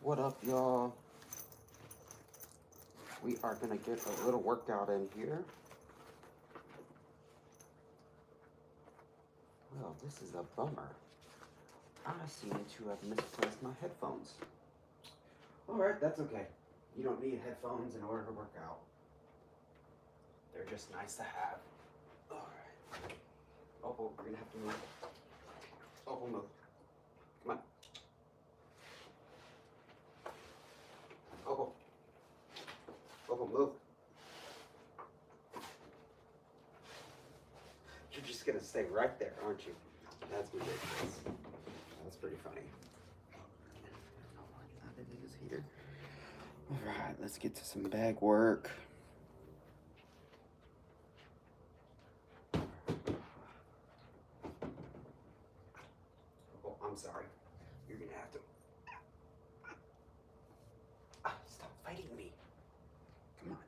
What up, y'all? We are gonna get a little workout in here. Well, this is a bummer. I seem to have misplaced my headphones. Alright, that's okay. You don't need headphones in order to work out. They're just nice to have. Alright. Opal, we're gonna have to move. Opal, move. Come on. Opal. Opal, move. You're just gonna stay right there, aren't you? That's ridiculous. That's pretty funny. That it is here. Alright, let's get to some bag work. Oh, I'm sorry. You're gonna have to. Stop fighting me. Come on.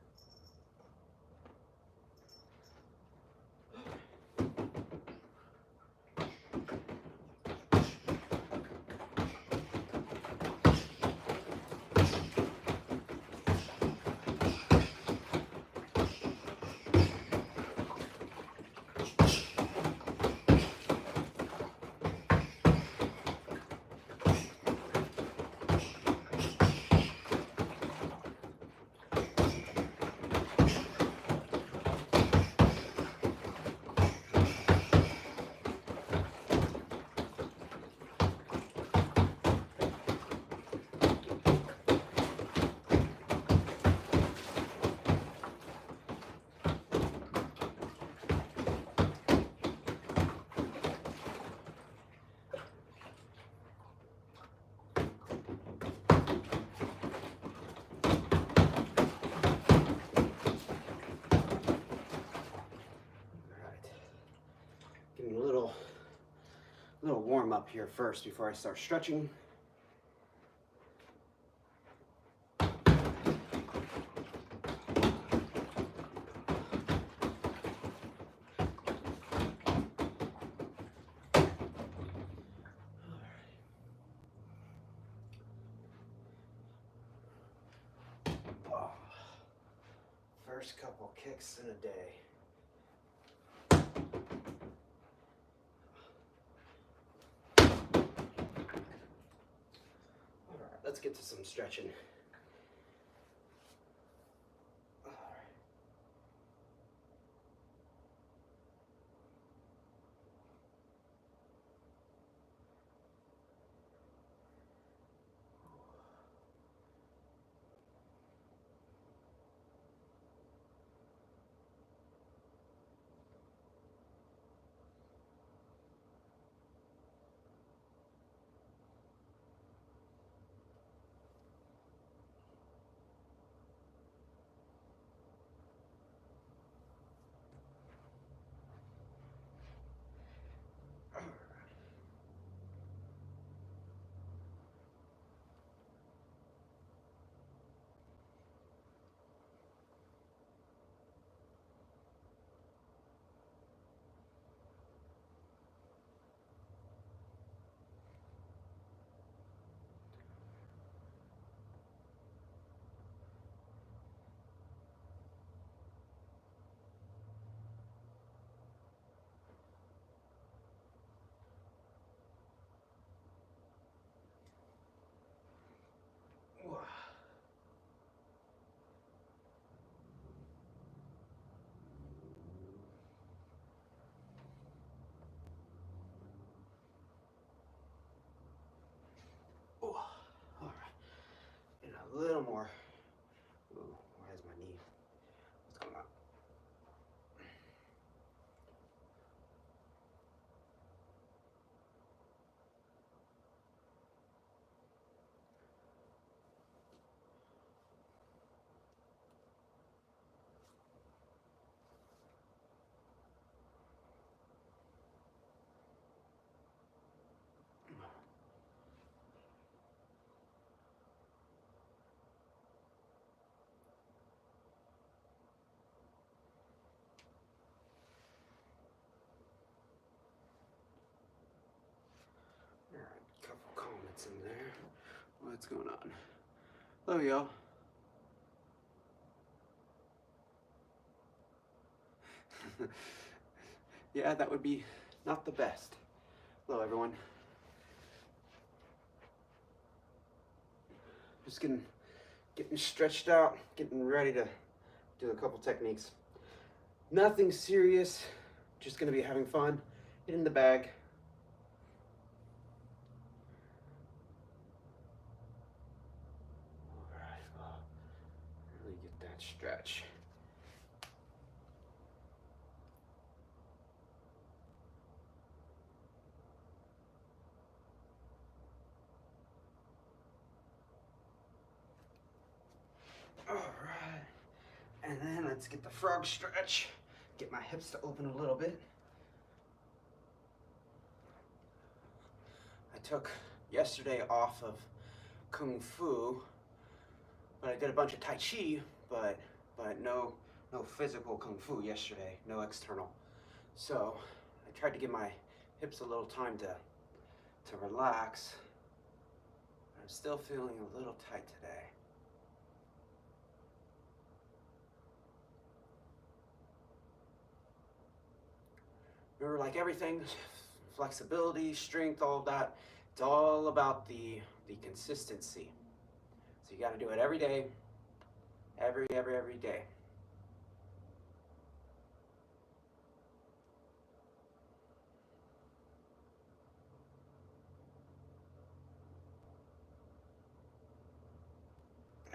Give me a little warm up here first before I start stretching. First couple kicks in a day. Alright, let's get to some stretching. A little more. Ooh, why is my knee? What's going on? What's going on? Hello, y'all. Yeah, that would be not the best. Hello, everyone. Just getting stretched out, getting ready to do a couple techniques. Nothing serious, just gonna be having fun, in the bag. All right, well, really get that stretch. All right, and then let's get the frog stretch. Get my hips to open a little bit. I took yesterday off of Kung Fu, but I did a bunch of Tai Chi, but no physical Kung Fu yesterday, no external. So I tried to give my hips a little time to relax. I'm still feeling a little tight today. Remember, like everything, flexibility, strength, all of that, it's all about the consistency. So you got to do it every day, every day.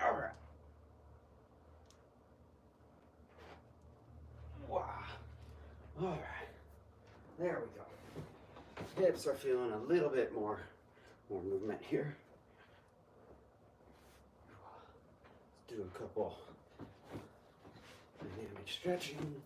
All right. Wow. All right. There we go. Hips are feeling a little bit more movement here. Let's do a couple dynamic stretching.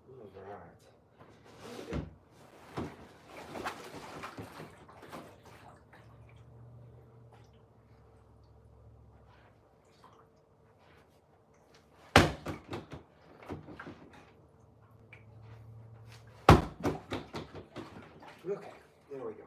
All right. Okay, there we go.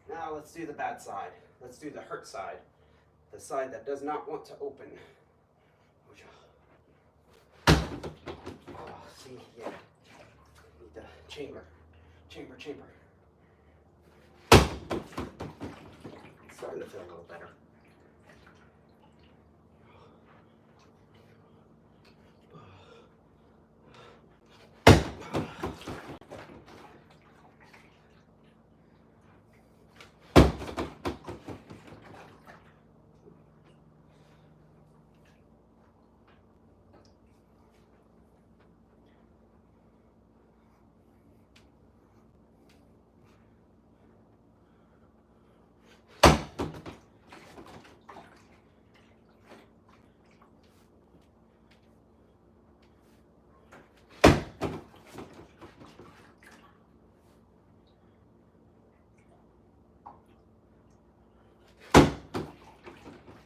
Now let's do the bad side. Let's do the hurt side. The side that does not want to open. Oh, see, yeah. Need the chamber. Chamber. It's starting to feel a little better.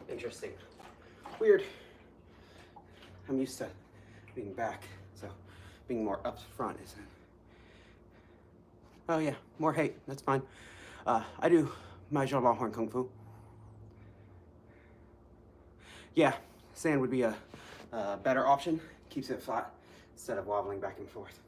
Interesting. Weird. I'm used to being back, so being more up front isn't it? Oh yeah, more hate. That's fine. I do Mahjong Longhorn Kung Fu. Yeah, sand would be a better option. Keeps it flat instead of wobbling back and forth.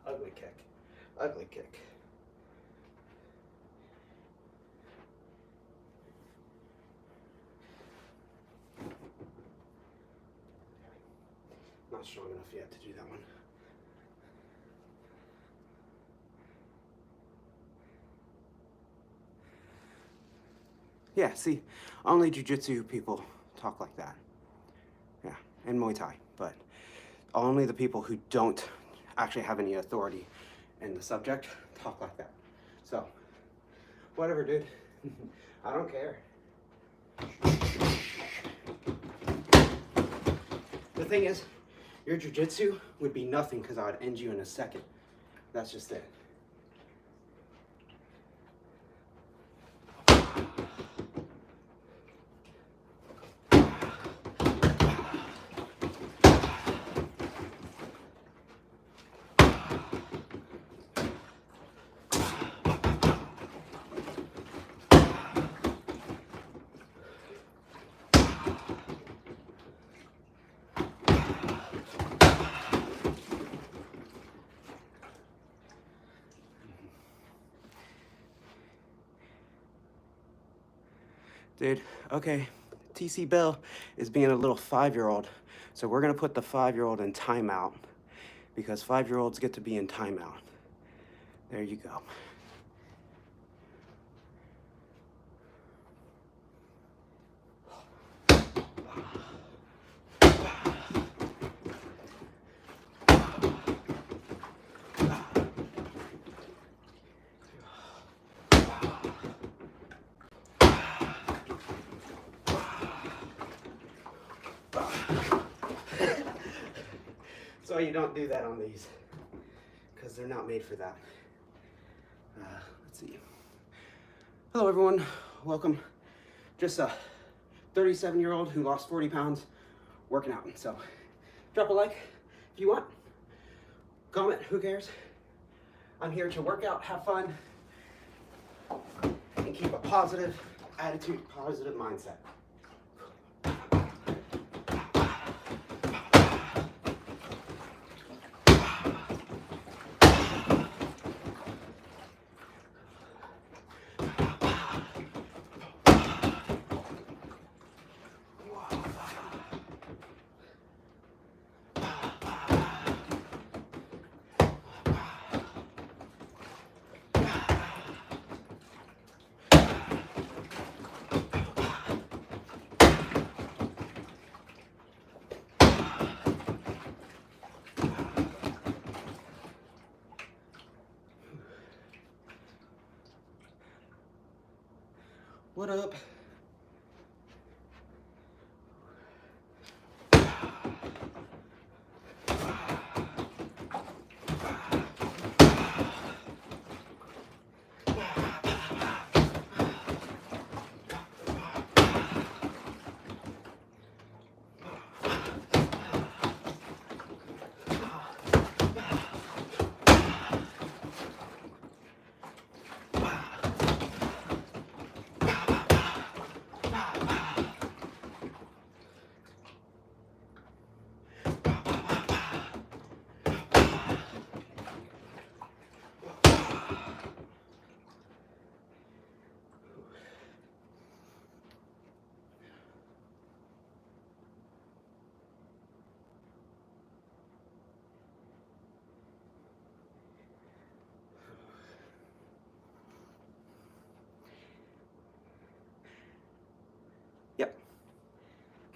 Ugly kick. Ugly kick. Not strong enough yet to do that one. Yeah, see, only jiu-jitsu people talk like that. Yeah, and Muay Thai, but only the people who don't actually have any authority in the subject talk like that. So, whatever, dude. I don't care. The thing is, your jiu-jitsu would be nothing because I would end you in a second. That's just it. Dude, okay, TC Bell is being a little 5-year-old, so we're gonna put the 5-year-old in timeout because 5-year-olds get to be in timeout. There you go. So you don't do that on these, because they're not made for that. Let's see. Hello everyone, welcome. Just a 37-year-old who lost 40 pounds working out. So drop a like if you want, comment, who cares? I'm here to work out, have fun, and keep a positive attitude, positive mindset. What up?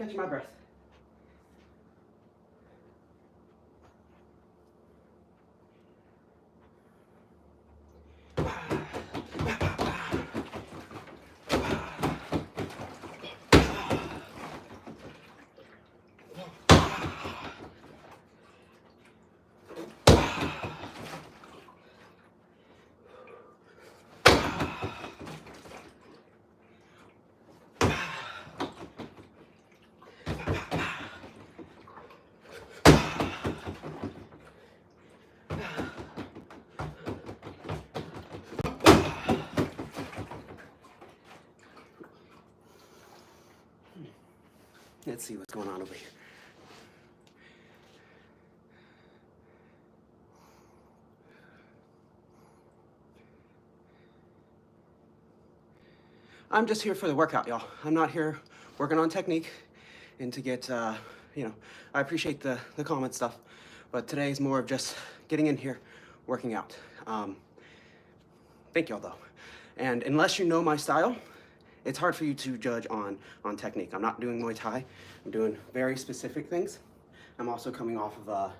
catching my breath. Let's see what's going on over here. I'm just here for the workout, y'all. I'm not here working on technique and to get, you know, I appreciate the comment stuff, but today's more of just getting in here, working out. Thank y'all though. And unless you know my style, it's hard for you to judge on technique. I'm not doing Muay Thai. I'm doing very specific things. I'm also coming off of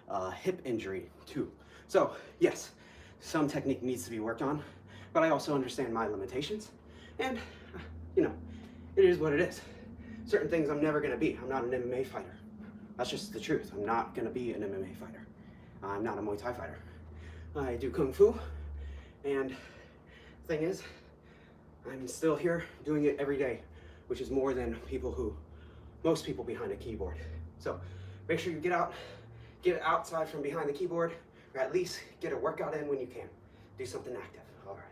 a hip injury too. So yes, some technique needs to be worked on, but I also understand my limitations. And, you know, it is what it is. Certain things I'm never gonna be. I'm not an MMA fighter. That's just the truth. I'm not gonna be an MMA fighter. I'm not a Muay Thai fighter. I do Kung Fu, and thing is, I'm still here doing it every day, which is more than most people behind a keyboard. So make sure you get outside from behind the keyboard, or at least get a workout in when you can. Do something active, all right.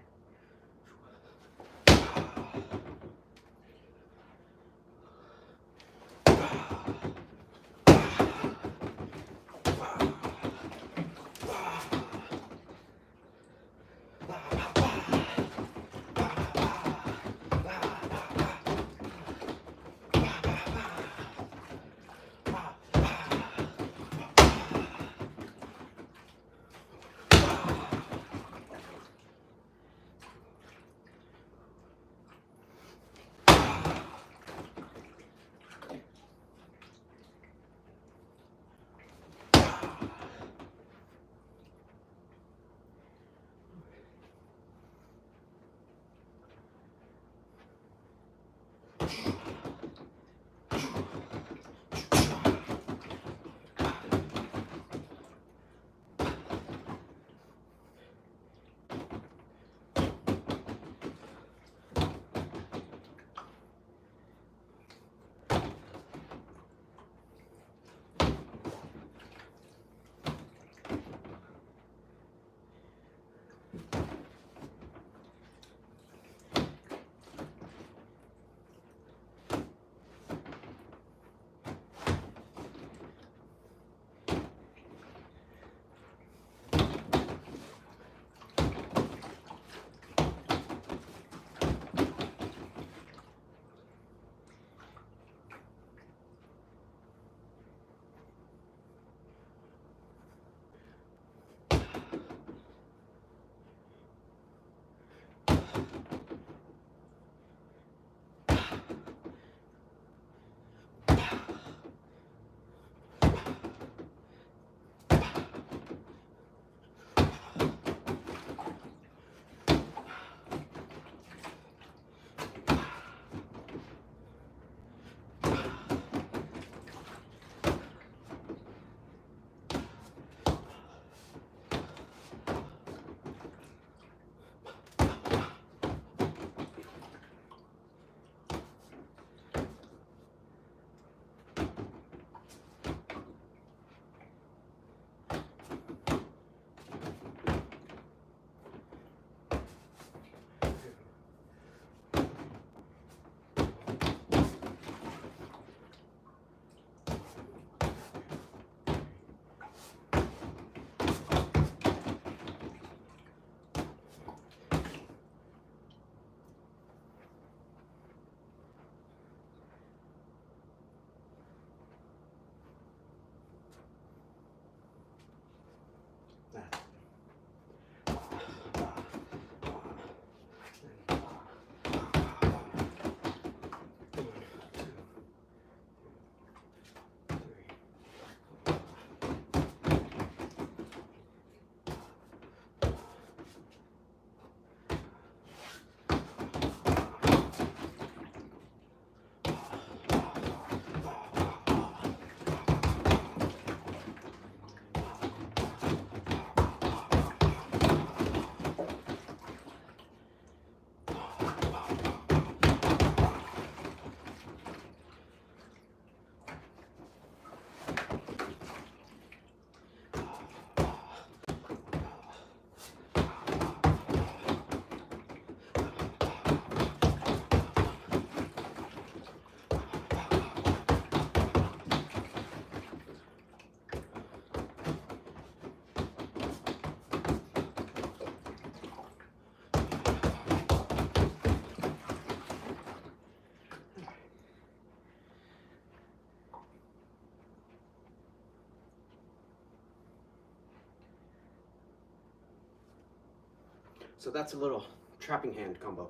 So that's a little trapping hand combo.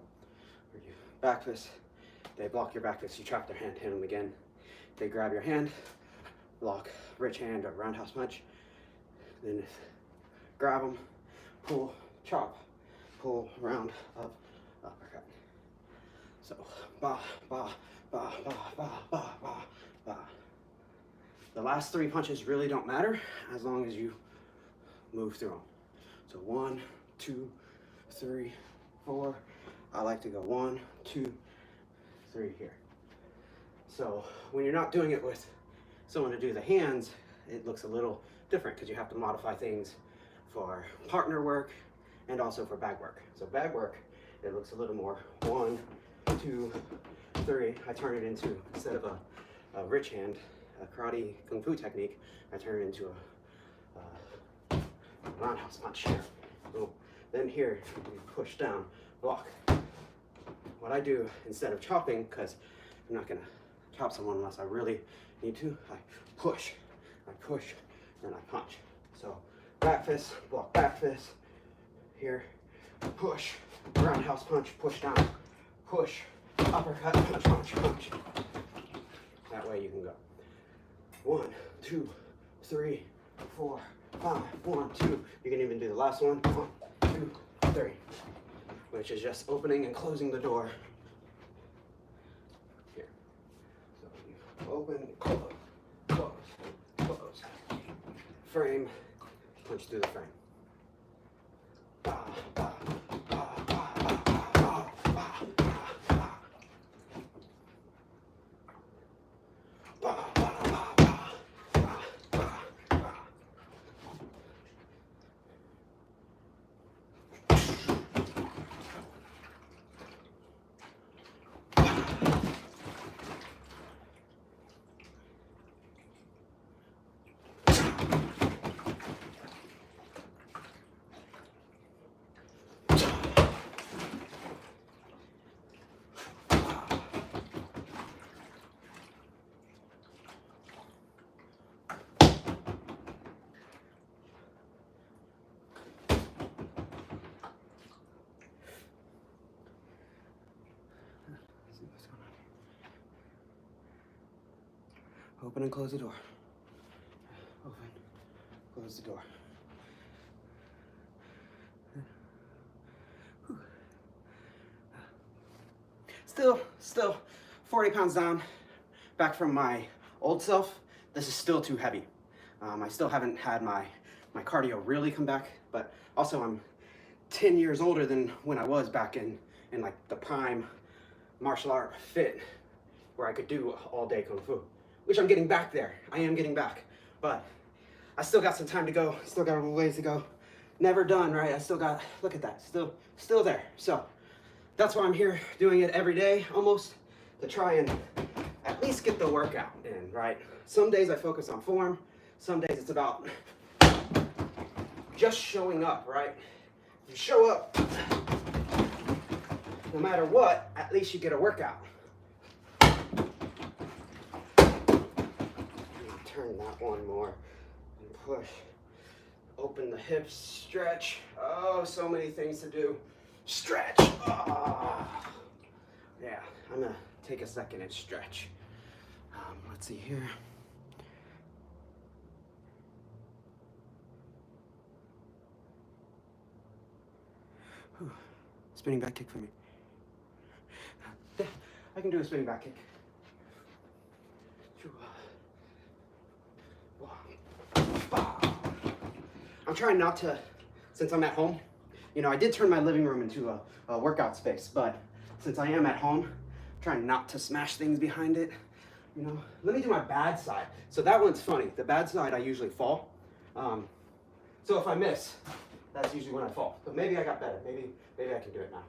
Where you back fist, they block your back fist, you trap their hand, hit them again. They grab your hand, block, rich hand or roundhouse punch. Then grab them, pull, chop, pull, round, up, uppercut. So, ba, ba, ba, ba, ba, ba, ba, ba. The last 3 punches really don't matter as long as you move through them. So 1, 2, 3, 4. I like to go 1, 2, 3 here. So when you're not doing it with someone to do the hands, it looks a little different because you have to modify things for partner work and also for bag work. So bag work, it looks a little more 1, 2, 3. I turn it into, instead of a rich hand, a karate kung fu technique, I turn it into a roundhouse punch here. Boom. Then here, you push down, block. What I do instead of chopping, because I'm not gonna chop someone unless I really need to, I push, and I punch. So back fist, block back fist, here, push, roundhouse punch, push down, push, uppercut, punch, punch, punch. That way you can go 1, 2, 3, 4, 5, 1, 2. You can even do the last one. 1, 2, 3. Which is just opening and closing the door. Here. So you open, close, close, close. Frame, punch through the frame. Ba, ba, ba, ba, ba, ba, ba, ba, ba. Ba, ba, ba, ba, ba, ba, ba. Open and close the door. Open, close the door. Still 40 pounds down, back from my old self. This is still too heavy. I still haven't had my cardio really come back, but also I'm 10 years older than when I was back in like the prime martial art fit, where I could do all day kung fu. Which I'm getting back there. I am getting back. But I still got some time to go. Still got a little ways to go. Never done, right? I still got, look at that, still there. So that's why I'm here doing it every day, almost, to try and at least get the workout in, right? Some days I focus on form. Some days it's about just showing up, right? If you show up, no matter what, at least you get a workout. Turn that one more and push. Open the hips, stretch. Oh, so many things to do. Stretch. Oh. Yeah, I'm gonna take a second and stretch. Let's see here. Whew. Spinning back kick for me. I can do a spinning back kick. I'm trying not to, since I'm at home, you know, I did turn my living room into a workout space, but since I am at home, I'm trying not to smash things behind it, you know. Let me do my bad side. So that one's funny. The bad side, I usually fall. So if I miss, that's usually when I fall. But maybe I got better. Maybe I can do it now.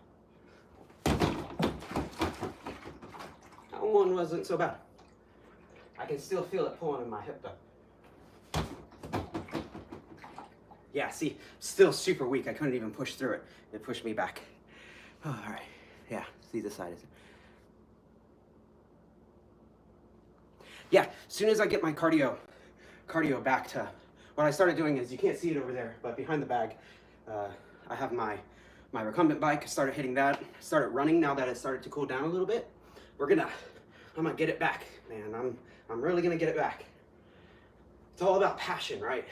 That one wasn't so bad. I can still feel it pulling in my hip though. Yeah, see, still super weak. I couldn't even push through it. It pushed me back. Oh, all right. Yeah, see this side is. Yeah, as soon as I get my cardio back to, what I started doing is, you can't see it over there, but behind the bag, I have my my recumbent bike. Started hitting that. Started running now that it started to cool down a little bit. I'm gonna get it back, man. I'm really gonna get it back. It's all about passion, right?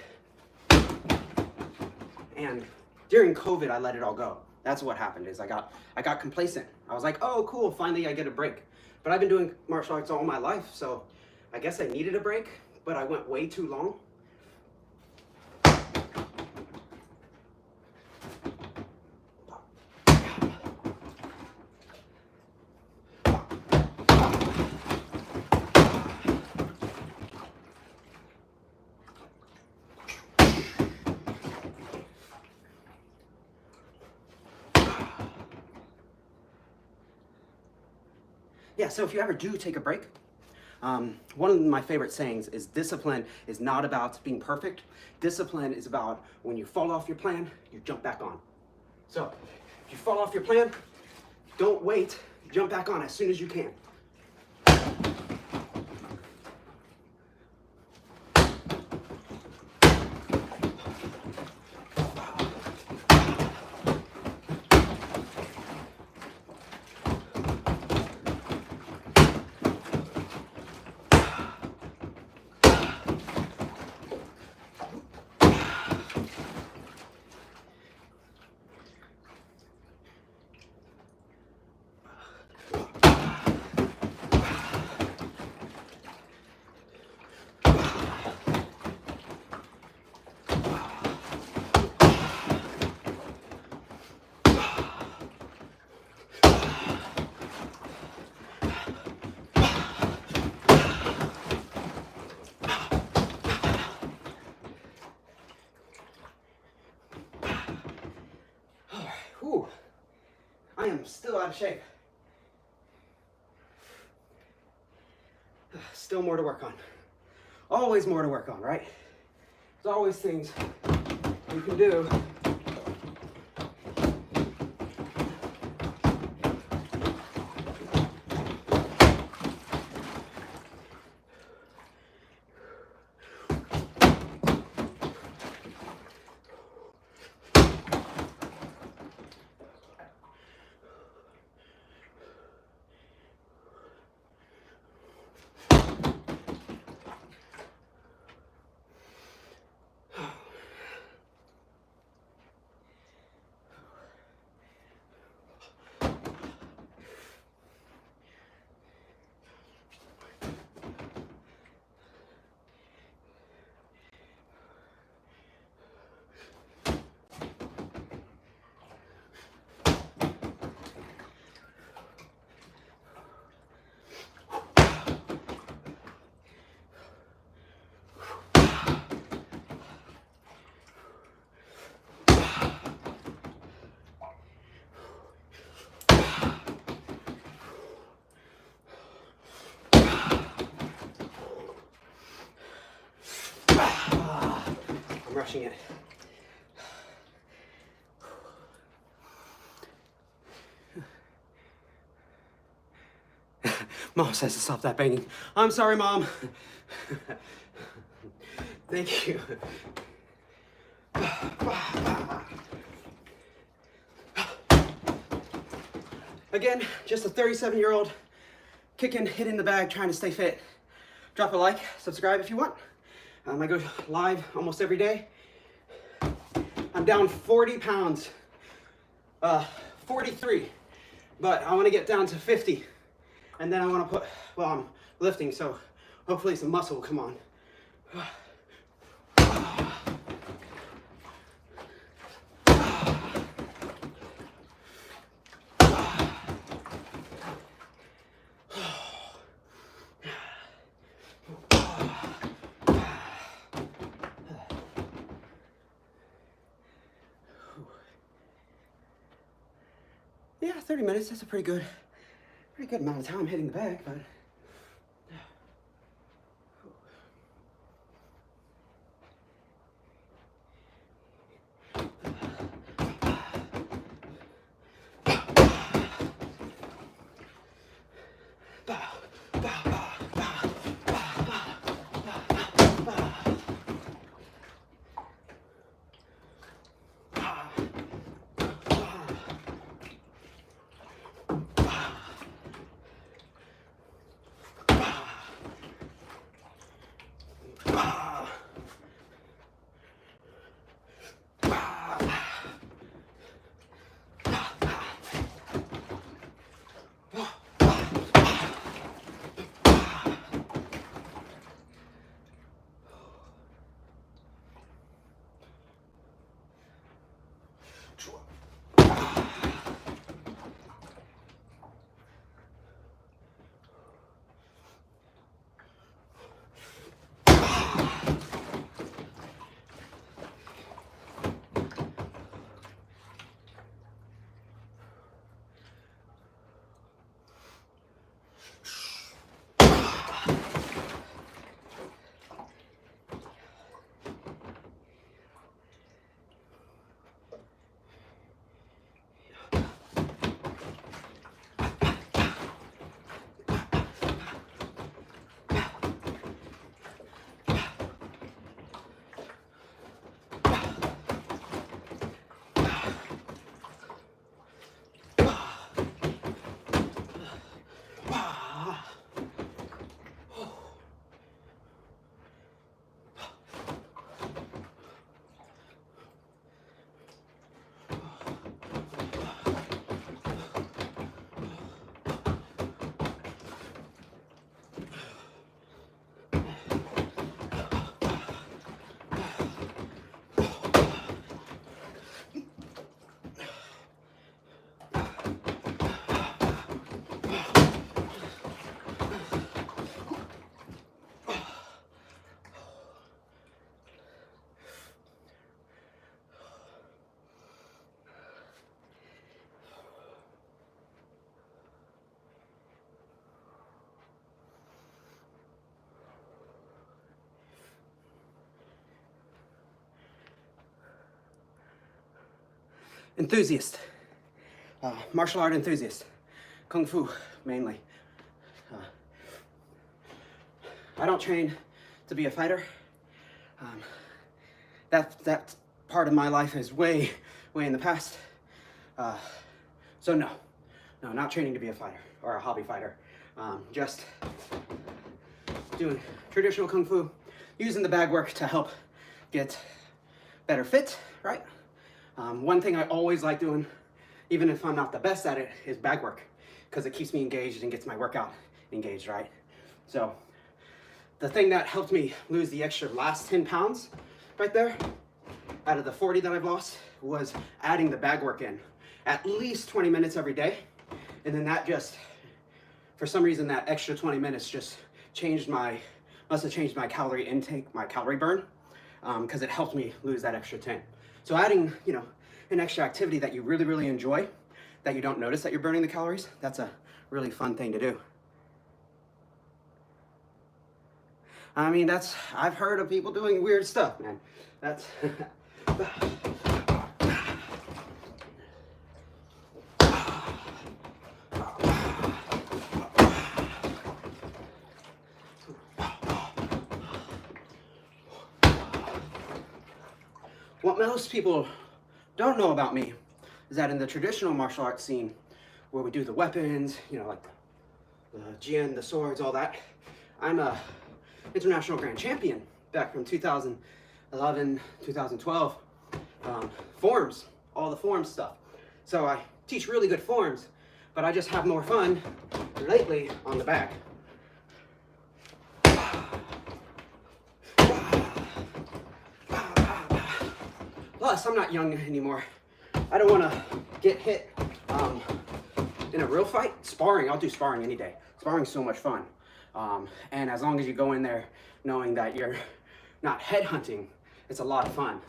And during COVID, I let it all go. That's what happened. Is I got complacent. I was like, oh, cool. Finally, I get a break. But I've been doing martial arts all my life, so I guess I needed a break. But I went way too long. Yeah, so if you ever do take a break, one of my favorite sayings is discipline is not about being perfect. Discipline is about when you fall off your plan, you jump back on. So if you fall off your plan, don't wait, jump back on as soon as you can. Whew. I am still out of shape. Still more to work on. Always more to work on, right? There's always things you can do. Rushing it. Mom says to stop that banging. I'm sorry, Mom. Thank you. Again, just a 37-year-old kicking, hitting the bag, trying to stay fit. Drop a like, subscribe if you want. I go live almost every day. I'm down 40 pounds, 43, but I want to get down to 50. And then I want to well, I'm lifting, so hopefully some muscle will come on. Yeah, 30 minutes, that's a pretty good amount of time hitting the bag, but enthusiast, martial art enthusiast, Kung Fu mainly. I don't train to be a fighter. That part of my life is way in the past. So no, not training to be a fighter or a hobby fighter. Just doing traditional Kung Fu, using the bag work to help get better fit, right? One thing I always like doing, even if I'm not the best at it, is bag work, because it keeps me engaged and gets my workout engaged, right? So the thing that helped me lose the extra last 10 pounds right there, out of the 40 that I've lost, was adding the bag work in at least 20 minutes every day. And then that just, for some reason, that extra 20 minutes just must have changed my calorie intake, my calorie burn, because it helped me lose that extra 10. So adding, an extra activity that you really enjoy, that you don't notice that you're burning the calories, that's a really fun thing to do. I mean, I've heard of people doing weird stuff, man. That's, what most people don't know about me is that in the traditional martial arts scene, where we do the weapons, like the jin, the swords, all that, I'm a international grand champion back from 2011, 2012, forms, all the forms stuff. So I teach really good forms, but I just have more fun lately on the bag. Plus, I'm not young anymore. I don't want to get hit in a real fight. Sparring, I'll do sparring any day. Sparring's so much fun. And as long as you go in there knowing that you're not headhunting, it's a lot of fun.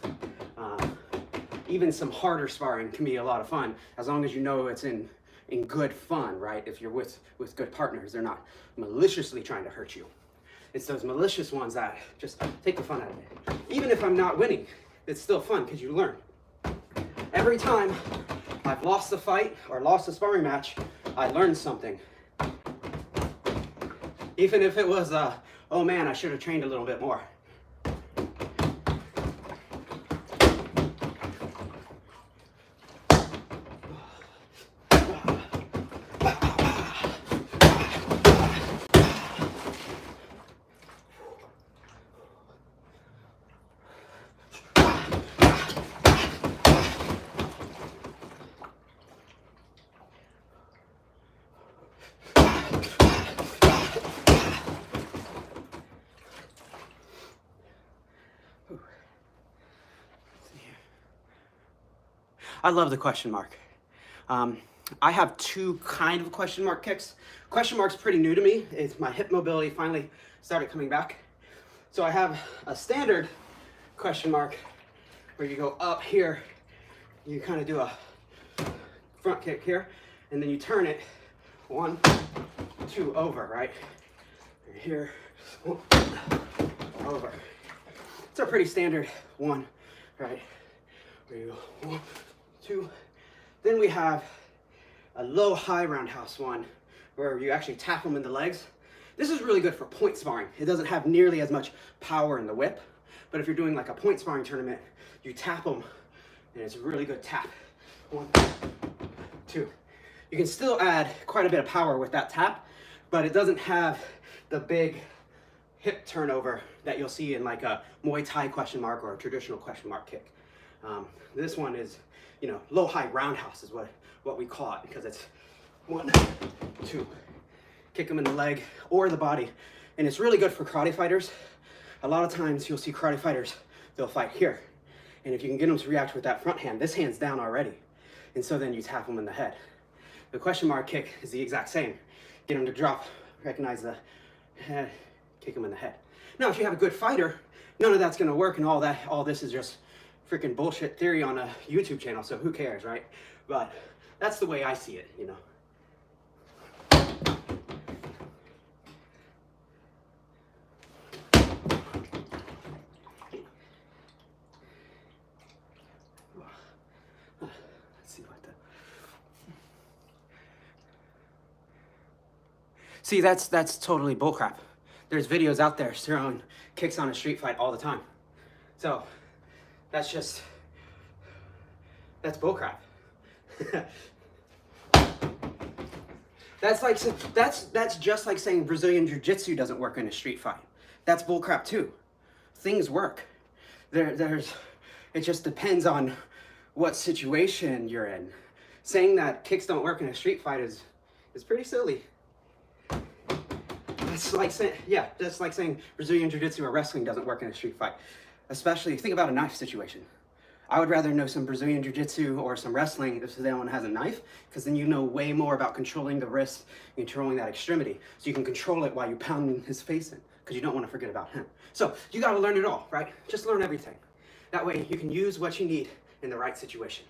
Even some harder sparring can be a lot of fun, as long as you know it's in good fun, right? If you're with good partners, they're not maliciously trying to hurt you. It's those malicious ones that just take the fun out of it. Even if I'm not winning, it's still fun because you learn. Every time I've lost a fight or lost a sparring match, I learned something. Even if it was, oh man, I should have trained a little bit more. I love the question mark. I have two kind of question mark kicks. Question mark's pretty new to me. It's my hip mobility finally started coming back. So I have a standard question mark where you go up here, you kind of do a front kick here, and then you turn it 1, 2 over, right? Here, over. It's a pretty standard one, right? Where you go 1, 2. Then we have a low high roundhouse one where you actually tap them in the legs. This is really good for point sparring. It doesn't have nearly as much power in the whip, but if you're doing like a point sparring tournament, you tap them and it's a really good tap. 1, 2. You can still add quite a bit of power with that tap, but it doesn't have the big hip turnover that you'll see in like a Muay Thai question mark or a traditional question mark kick. This one is, low high roundhouse is what we call it, because it's 1, 2, kick them in the leg or the body. And it's really good for karate fighters. A lot of times you'll see karate fighters, they'll fight here. And if you can get them to react with that front hand, this hand's down already. And so then you tap them in the head. The question mark kick is the exact same. Get them to drop, recognize the head, kick them in the head. Now, if you have a good fighter, none of that's gonna work, and all this is just freaking bullshit theory on a YouTube channel, so who cares, right? But that's the way I see it, See, that's totally bullcrap. There's videos out there throwing kicks on a street fight all the time. So that's bullcrap. That's just like saying Brazilian Jiu-Jitsu doesn't work in a street fight. That's bullcrap too. Things work. It just depends on what situation you're in. Saying that kicks don't work in a street fight is pretty silly. That's like saying Brazilian Jiu-Jitsu or wrestling doesn't work in a street fight. Especially, think about a knife situation. I would rather know some Brazilian Jiu-Jitsu or some wrestling if someone has a knife, because then you know way more about controlling the wrist, controlling that extremity. So you can control it while you pound his face in, because you don't want to forget about him. So you got to learn it all, right? Just learn everything. That way you can use what you need in the right situation.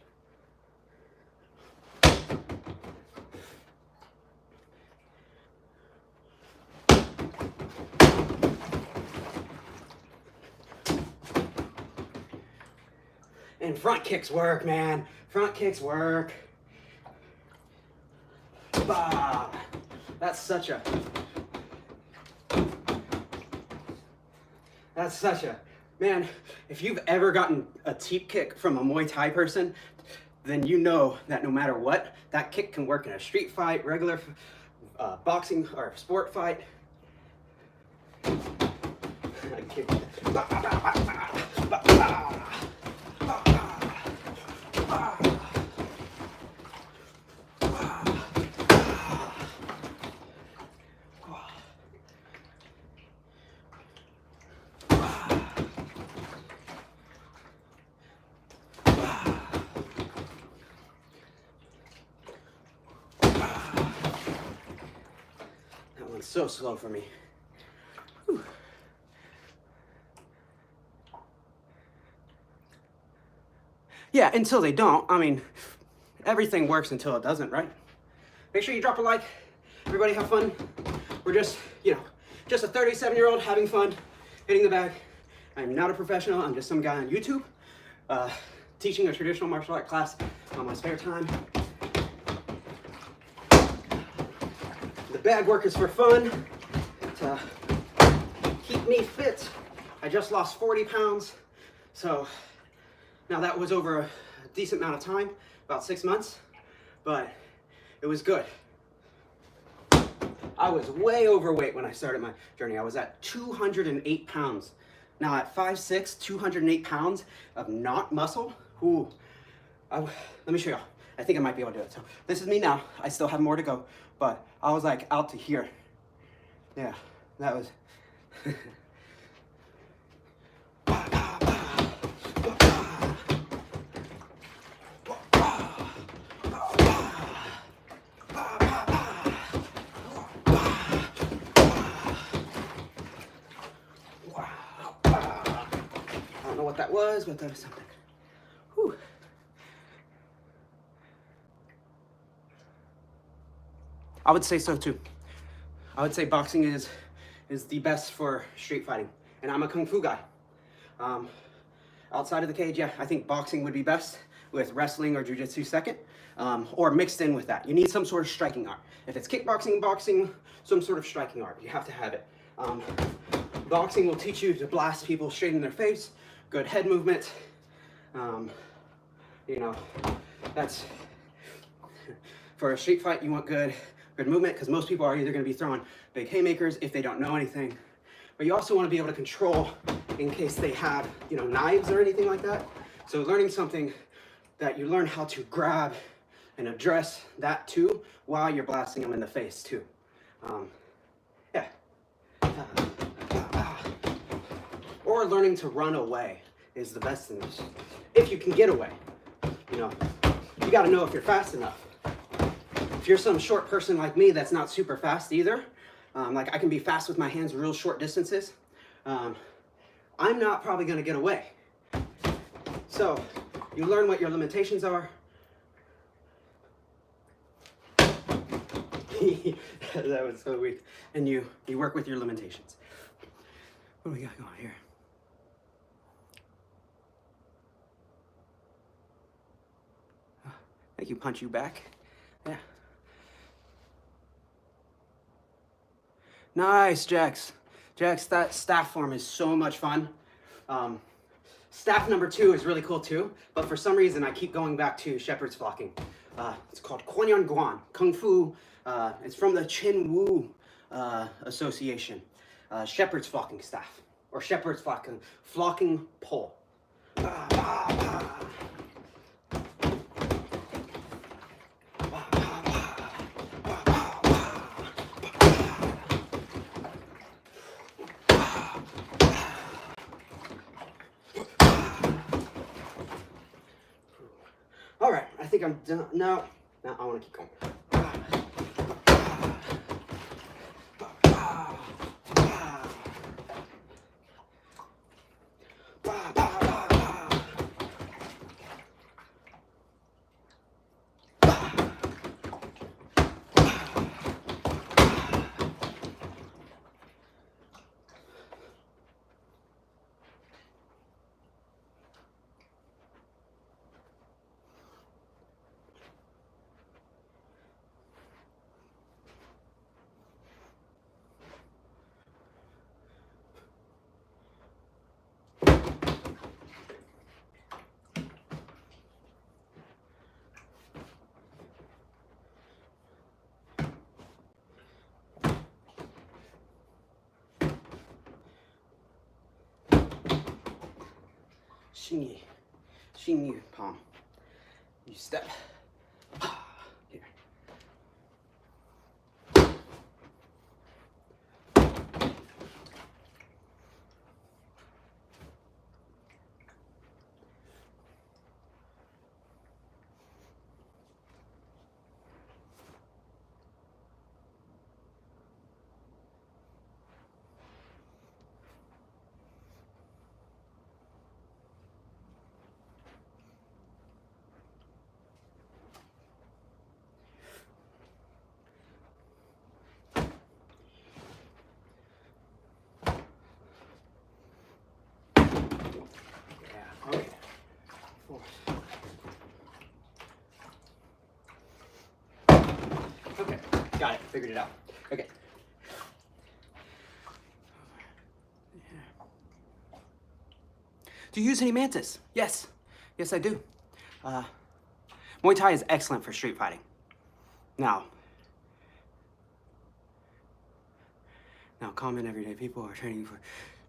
And front kicks work, man. Front kicks work. Bah. That's such a, man, if you've ever gotten a teep kick from a Muay Thai person, then you know that no matter what, that kick can work in a street fight, regular boxing or sport fight. That one's so slow for me. Whew. Yeah, until they don't. I mean, everything works until it doesn't, right? Make sure you drop a like. Everybody have fun. We're just, just a 37-year-old having fun, hitting the bag. I'm not a professional. I'm just some guy on YouTube teaching a traditional martial art class on my spare time. The bag work is for fun, to keep me fit. I just lost 40 pounds. So now that was over a decent amount of time, about 6 months, but it was good. I was way overweight when I started my journey. I was at 208 pounds. Now at 5'6", 208 pounds of not muscle, ooh, let me show you. I think I might be able to do it. So this is me now. I still have more to go, but I was like out to here. Yeah, that was. I don't know what that was, but that was something. Whew. I would say so too. I would say boxing is the best for street fighting, and I'm a kung fu guy. Outside of the cage, yeah, I think boxing would be best, with wrestling or jiu-jitsu second, or mixed in with that. You need some sort of striking art. If it's kickboxing, boxing, some sort of striking art, you have to have it. Boxing will teach you to blast people straight in their face, good head movement. That's for a street fight. You want good movement, because most people are either going to be throwing big haymakers if they don't know anything, but you also want to be able to control in case they have knives or anything like that. So learning something that you learn how to grab and address that too while you're blasting them in the face too. Yeah. Or learning to run away is the best thing. If you can get away, you got to know if you're fast enough. If you're some short person like me that's not super fast either, like I can be fast with my hands real short distances, I'm not probably going to get away. So you learn what your limitations are. That was so weak. And you work with your limitations. What do we got going here? Make you punch you back. Yeah. Nice, Jax. Jax, that staff form is so much fun. Staff number 2 is really cool too, but for some reason I keep going back to shepherd's flocking. It's called Guan Guan Kung Fu. It's from the Chen Wu Association. Shepherd's flocking staff, or shepherd's flocking pole. All right, I think I'm done. No, I want to keep going. Xing Yu palm. You step. Here. Okay. Okay, got it. Figured it out. Okay. Do you use any Mantis? Yes. Yes, I do. Muay Thai is excellent for street fighting. Now, common everyday people are training for...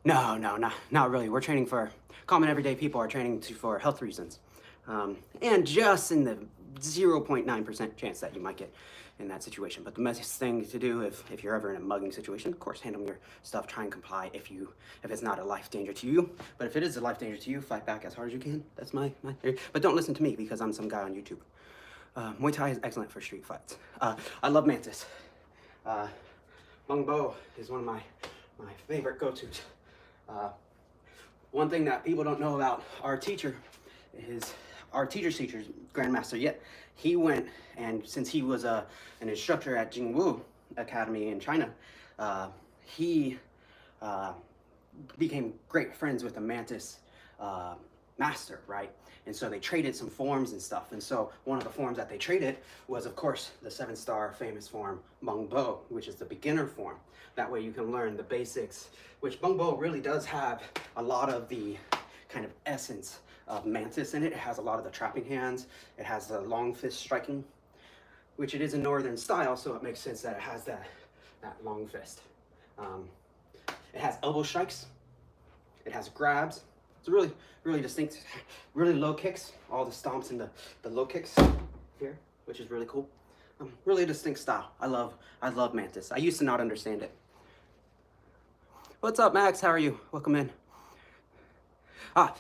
No, not really. We're training for... Common everyday people are training for health reasons. And just in the 0.9% chance that you might get in that situation. But the best thing to do if you're ever in a mugging situation, of course, handle your stuff, try and comply if it's not a life danger to you. But if it is a life danger to you, fight back as hard as you can. That's my theory. But don't listen to me because I'm some guy on YouTube. Muay Thai is excellent for street fights. I love Mantis. Mung Bo is one of my favorite go-tos. One thing that people don't know about our teacher is our teacher's Grandmaster Yet. He went, and since he was an instructor at Jingwu Academy in China, he became great friends with the Mantis master, right? And so they traded some forms and stuff. And so one of the forms that they traded was, of course, the 7-star famous form, Mung Bo, which is the beginner form. That way you can learn the basics, which Mung Bo really does have a lot of the kind of essence of Mantis in it. It has a lot of the trapping hands. It has the long fist striking, which it is a northern style, so it makes sense that it has that long fist. It has elbow strikes. It has grabs. It's a really distinct, really low kicks. All the stomps and the low kicks here, which is really cool. Really distinct style. I love Mantis. I used to not understand it. What's up, Max? How are you? Welcome in.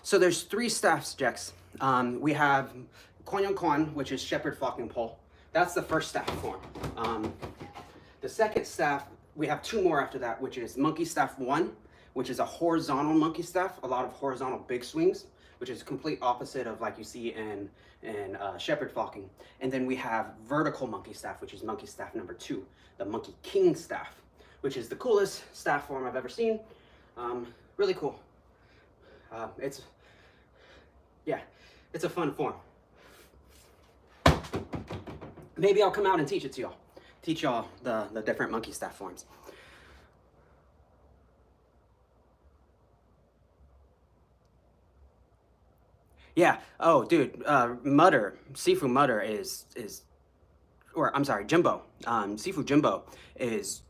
So there's 3 staffs, Jex. We have Guan Guan, which is shepherd flocking pole. That's the first staff form. The second staff, we have 2 more after that, which is monkey staff 1, which is a horizontal monkey staff, a lot of horizontal big swings, which is complete opposite of like you see in shepherd flocking. And then we have vertical monkey staff, which is monkey staff number 2, the monkey king staff, which is the coolest staff form I've ever seen. Really cool. It's a fun form. Maybe I'll come out and teach it to y'all. Teach y'all the different monkey staff forms. Yeah. Oh, dude. Sifu Mutter or I'm sorry, Jimbo. Sifu Jimbo is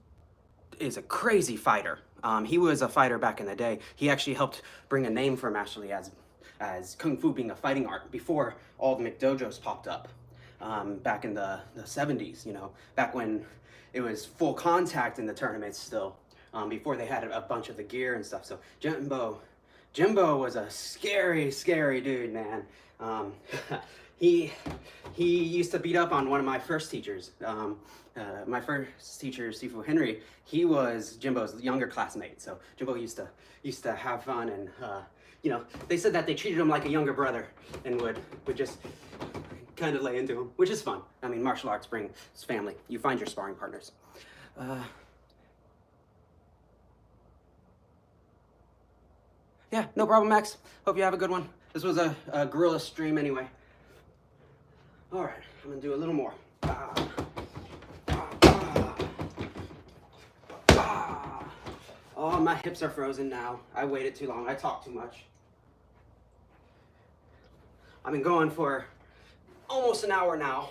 a crazy fighter. He was a fighter back in the day. He actually helped bring a name for him actually as Kung Fu being a fighting art before all the McDojos popped up back in the 70s, you know, back when it was full contact in the tournaments still, before they had a bunch of the gear and stuff. So Jimbo was a scary, scary dude, man. Um, he used to beat up on one of my first teachers. My first teacher, Sifu Henry, he was Jimbo's younger classmate. So Jimbo used to have fun, and you know, they said that they treated him like a younger brother and would just kind of lay into him, which is fun. I mean, martial arts brings family. You find your sparring partners. Yeah, no problem, Max. Hope you have a good one. This was a guerrilla stream anyway. All right, I'm gonna do a little more. Oh, my hips are frozen now. I waited too long. I talked too much. I've been going for almost an hour now.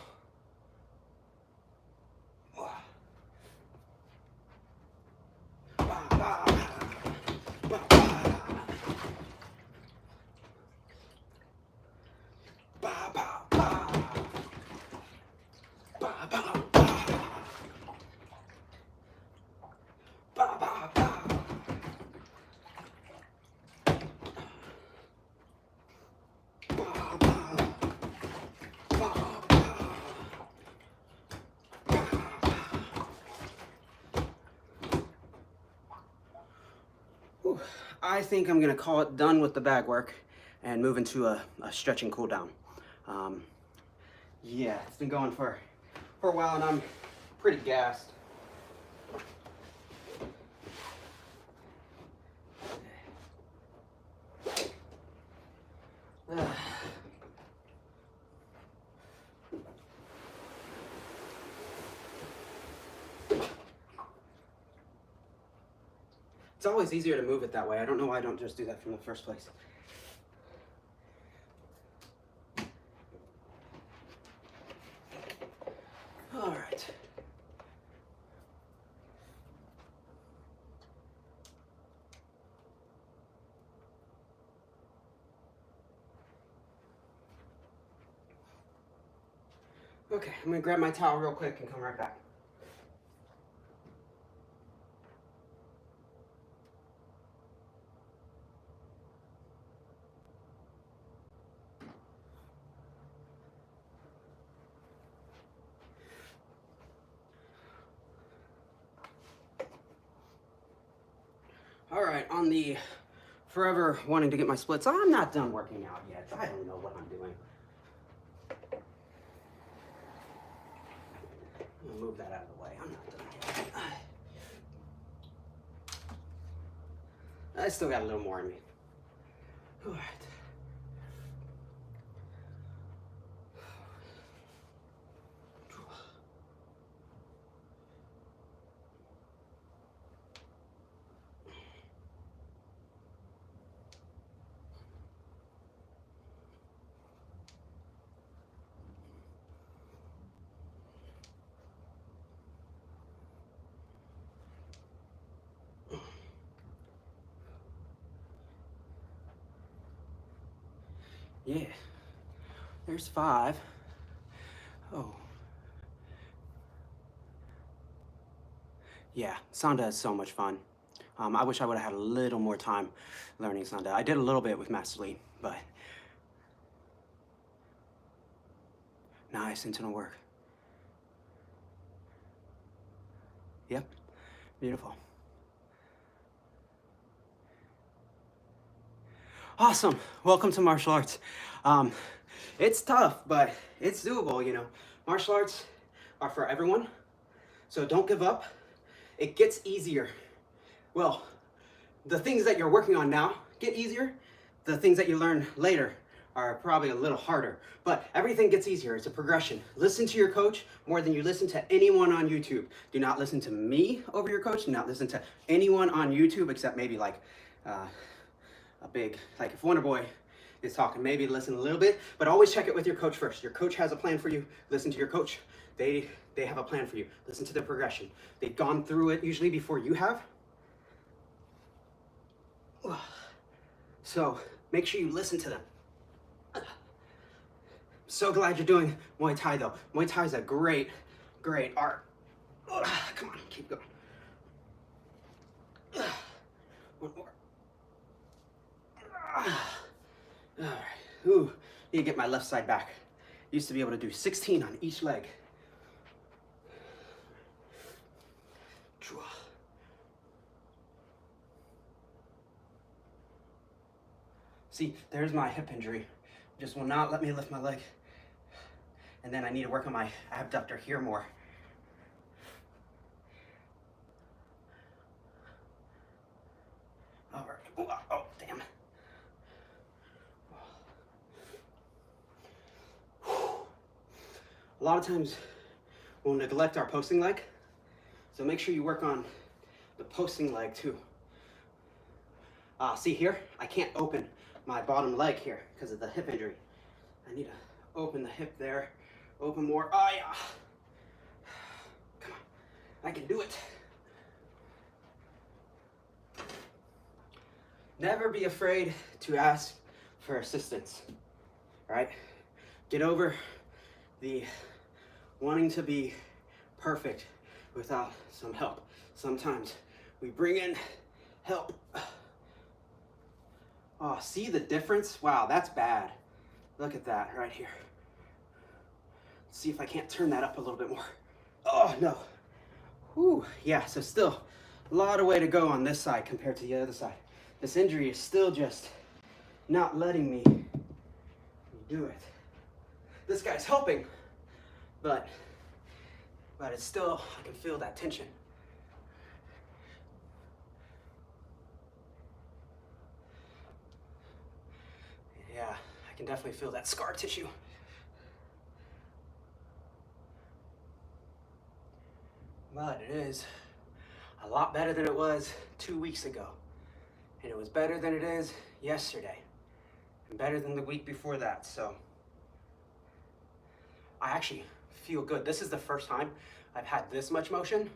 I think I'm gonna call it done with the bag work and move into a stretching cool down. Yeah, it's been going for a while and I'm pretty gassed. It's always easier to move it that way. I don't know why I don't just do that from the first place. All right. Okay, I'm gonna grab my towel real quick and come right back. All right, on the forever wanting to get my splits, I'm not done working out yet. I don't know what I'm doing. I'm gonna move that out of the way. I'm not done yet. I still got a little more in me. All right. Yeah, there's 5. Oh. Yeah, Sanda is so much fun. I wish I would have had a little more time learning Sanda. I did a little bit with Master Lee, but nice internal work. Yep, beautiful. Awesome. Welcome to martial arts. It's tough, but it's doable, you know. Martial arts are for everyone, so don't give up. It gets easier. Well, the things that you're working on now get easier. The things that you learn later are probably a little harder, but everything gets easier. It's a progression. Listen to your coach more than you listen to anyone on YouTube. Do not listen to me over your coach. Do not listen to anyone on YouTube except maybe like a big, like if Wonder Boy is talking. Maybe listen a little bit, but always check it with your coach first. Your coach has a plan for you. Listen to your coach. They have a plan for you. Listen to their progression. They've gone through it usually before you have. So make sure you listen to them. So glad you're doing Muay Thai though. Muay Thai is a great art. Come on, keep going. One more. All right. Ooh, need to get my left side back. Used to be able to do 16 on each leg. See, there's my hip injury. Just will not let me lift my leg. And then I need to work on my abductor here more. All right. Oh, damn. A lot of times we'll neglect our posting leg. So make sure you work on the posting leg too. See here, I can't open my bottom leg here because of the hip injury. I need to open the hip there, open more. Oh yeah. Come on, I can do it. Never be afraid to ask for assistance, right? Get over the wanting to be perfect without some help. Sometimes we bring in help. Oh, see the difference? Wow, that's bad. Look at that right here. Let's see if I can't turn that up a little bit more. Oh, no. Whew, yeah, so still a lot of way to go on this side compared to the other side. This injury is still just not letting me do it. This guy's helping, but it's still, I can feel that tension. Yeah, I can definitely feel that scar tissue. But it is a lot better than it was 2 weeks ago. And it was better than it is yesterday. And better than the week before that, so. I actually feel good. This is the first time I've had this much motion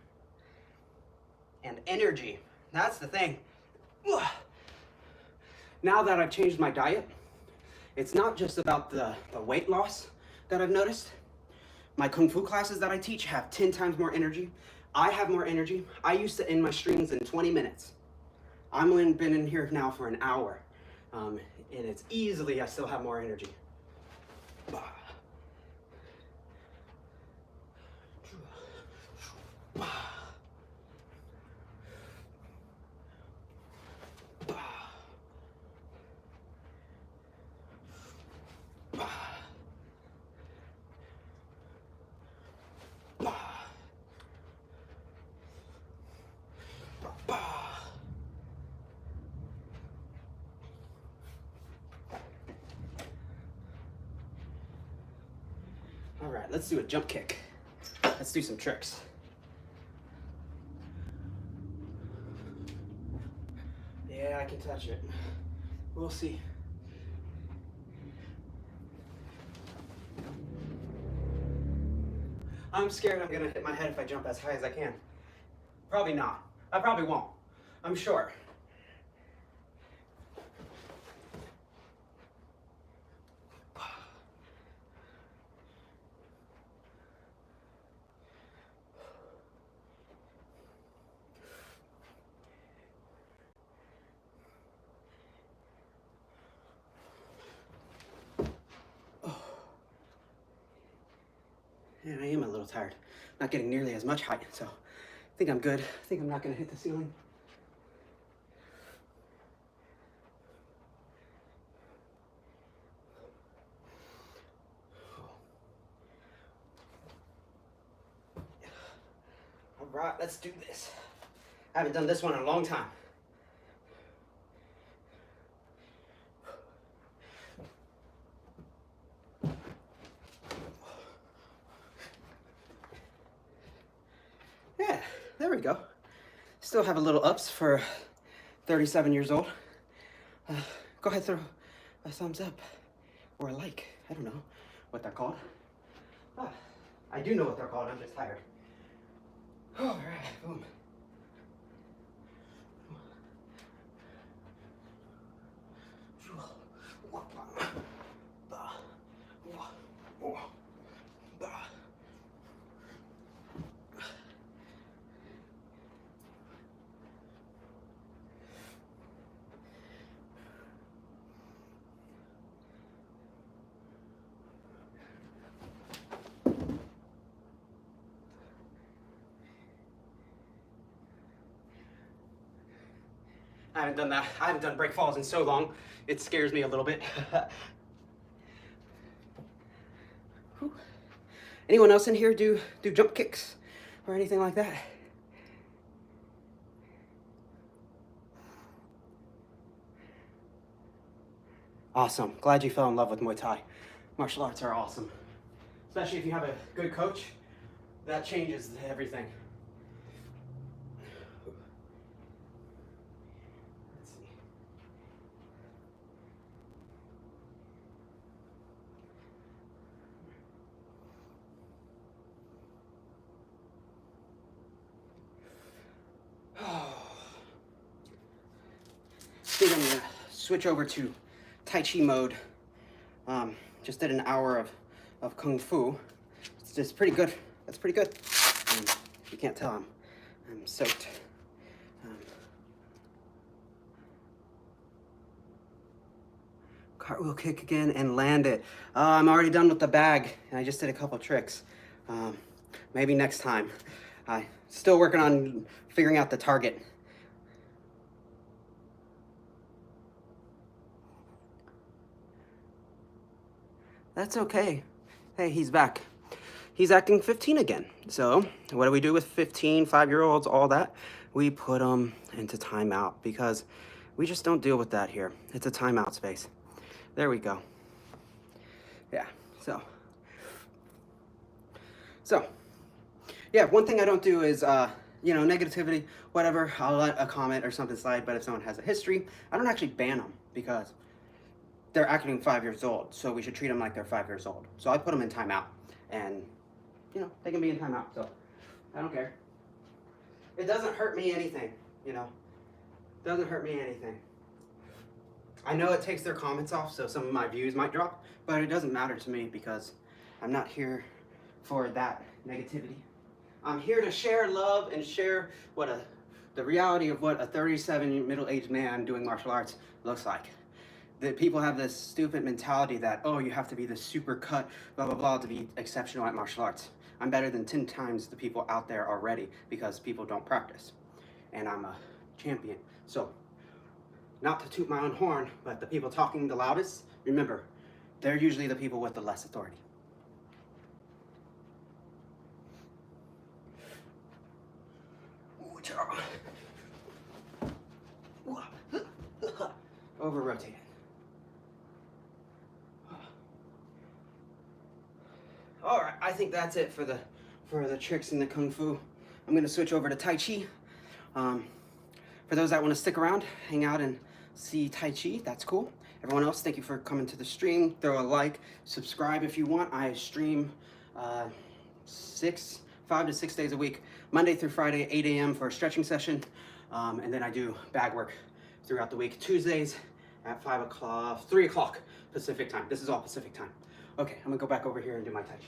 and energy. That's the thing. Now that I've changed my diet, it's not just about the weight loss that I've noticed. My Kung Fu classes that I teach have 10 times more energy. I have more energy. I used to end my streams in 20 minutes. I've been in here now for an hour. And it's easily, I still have more energy. All right, let's do a jump kick. Let's do some tricks. Yeah, I can touch it. We'll see. I'm scared I'm gonna hit my head if I jump as high as I can. Probably not. I probably won't. I'm sure. Man, I am a little tired. Not getting nearly as much height, so I think I'm good. I think I'm not gonna hit the ceiling. All right, let's do this. I haven't done this one in a long time. There we go. Still have a little ups for 37 years old. Go ahead, throw a thumbs up or a like. I don't know what they're called. I do know what they're called, I'm just tired. All right, boom. I haven't done that. I haven't done break falls in so long. It scares me a little bit. Anyone else in here do jump kicks or anything like that? Awesome. Glad you fell in love with Muay Thai. Martial arts are awesome. Especially if you have a good coach, that changes everything. Let's see. I think I'm gonna switch over to Tai Chi mode. Just did an hour of Kung Fu. It's just pretty good. That's pretty good. You can't tell I'm soaked. Cartwheel kick again and land it. I'm already done with the bag and I just did a couple tricks. Maybe next time. I'm still working on figuring out the target. That's okay. Hey, he's back. He's acting 15 again. So what do we do with 15, 5-year-olds, all that? We put them into timeout because we just don't deal with that here. It's a timeout space. There we go. Yeah, so yeah, one thing I don't do is, you know, negativity, whatever. I'll let a comment or something slide, but if someone has a history, I don't actually ban them because they're acting 5 years old, so we should treat them like they're 5 years old. So I put them in timeout, and, you know, they can be in timeout, so I don't care. It doesn't hurt me anything, you know. Doesn't hurt me anything. I know it takes their comments off, so some of my views might drop, but it doesn't matter to me because I'm not here for that negativity. I'm here to share love and share what the reality of what a 37 middle-aged man doing martial arts looks like. That people have this stupid mentality that, oh, you have to be this super cut, blah, blah, blah, to be exceptional at martial arts. I'm better than 10 times the people out there already because people don't practice. And I'm a champion. So, not to toot my own horn, but the people talking the loudest, remember, they're usually the people with the less authority. Over rotated. All right, I think that's it for the tricks in the Kung Fu. I'm gonna switch over to Tai Chi. For those that want to stick around, hang out and see Tai Chi, that's cool. Everyone else, thank you for coming to the stream. Throw a like, subscribe if you want. I stream 5 to 6 days a week, Monday through Friday, 8 a.m. for a stretching session. And then I do bag work throughout the week. Tuesdays at 3 o'clock Pacific time. This is all Pacific time. Okay, I'm gonna go back over here and do my Tai Chi.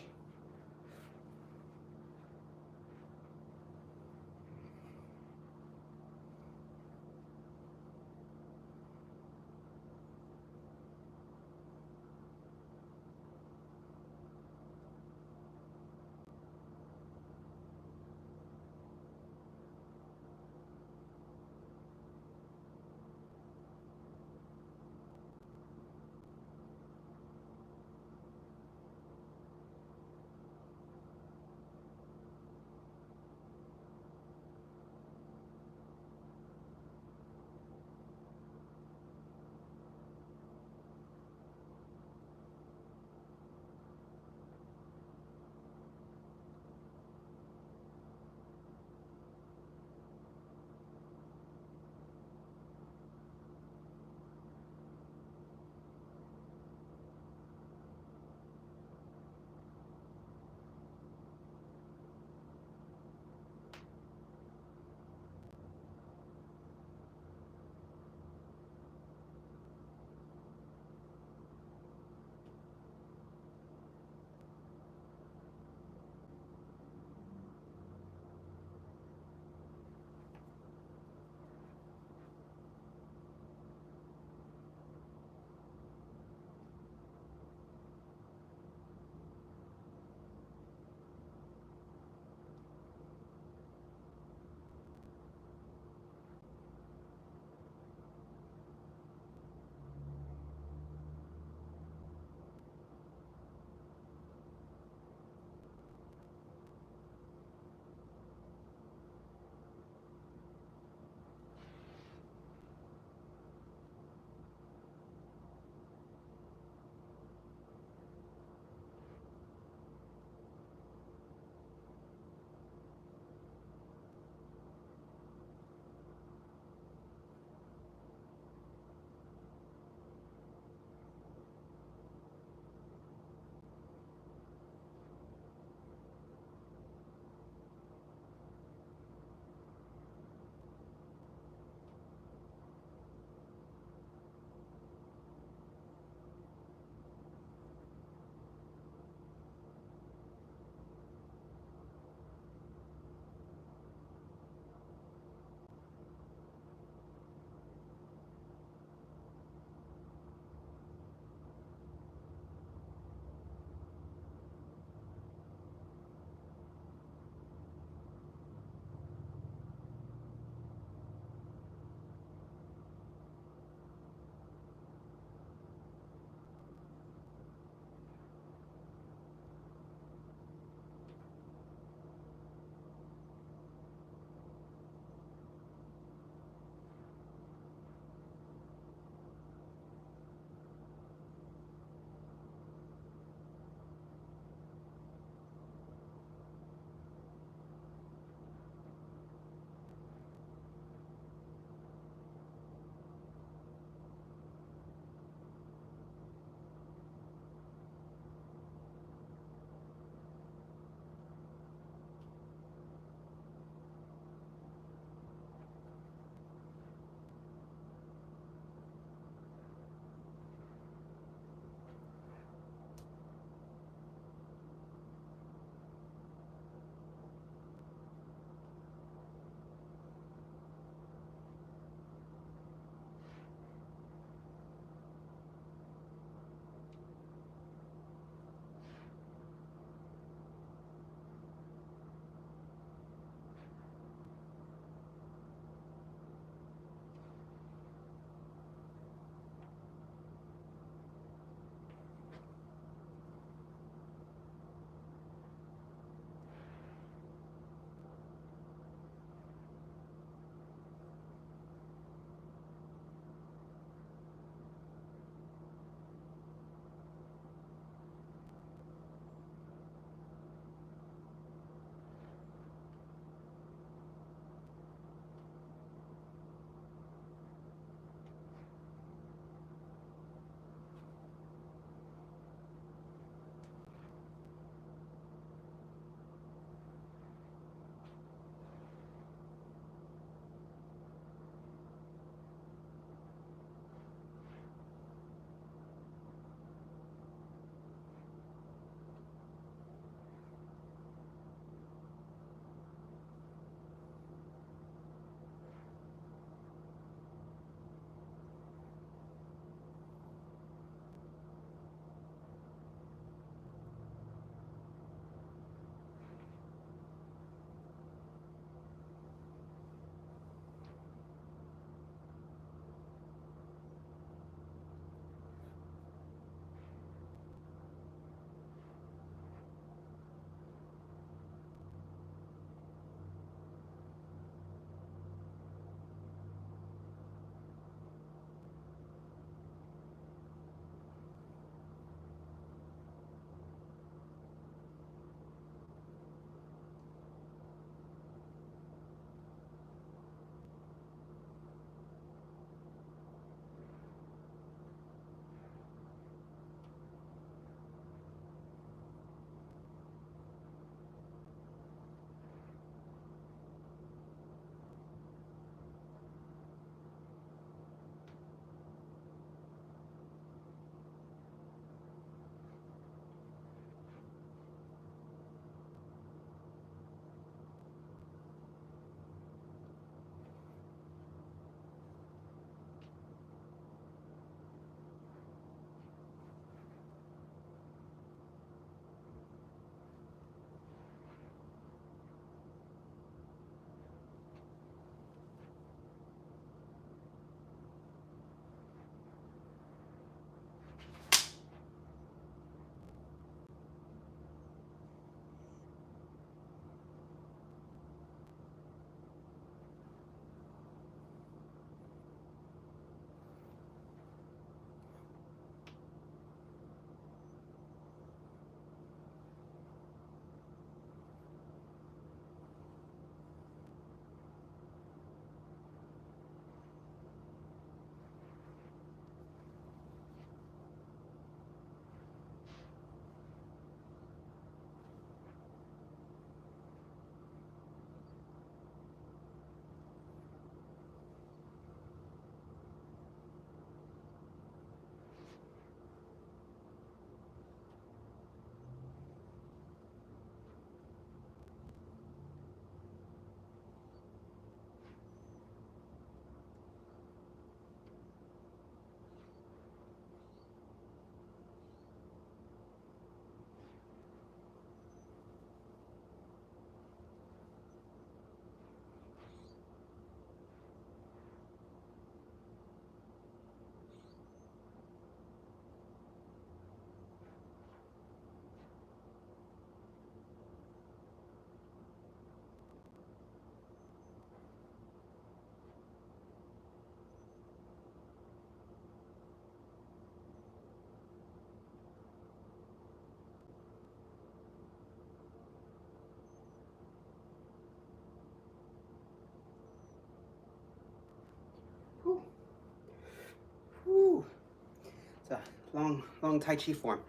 long Tai Chi form.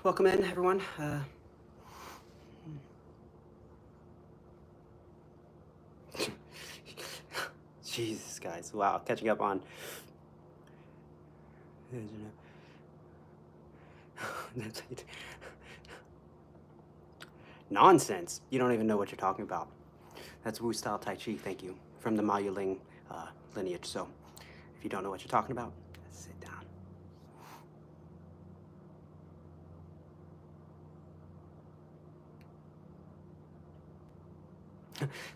Welcome in, everyone. Jesus, guys, wow, catching up on. Nonsense. You don't even know what you're talking about. That's Wu style Tai Chi, thank you, from the Ma Yuling lineage. So, if you don't know what you're talking about, sit down.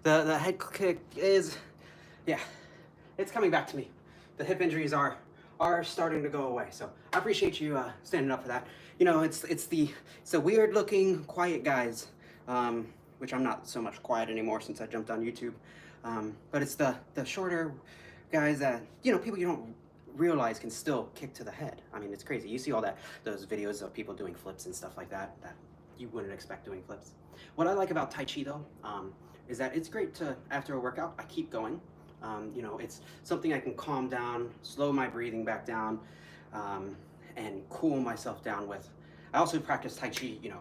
The head kick is, yeah, it's coming back to me. The hip injuries are starting to go away. So I appreciate you standing up for that. You know, it's the weird looking quiet guys, which I'm not so much quiet anymore since I jumped on YouTube. But it's the shorter guys that, you know, people you don't realize can still kick to the head. I mean, it's crazy. You see all those videos of people doing flips and stuff like that you wouldn't expect doing flips. What I like about Tai Chi though, is that it's great to, after a workout, I keep going. You know, it's something I can calm down, slow my breathing back down, and cool myself down with. I also practice Tai Chi, you know,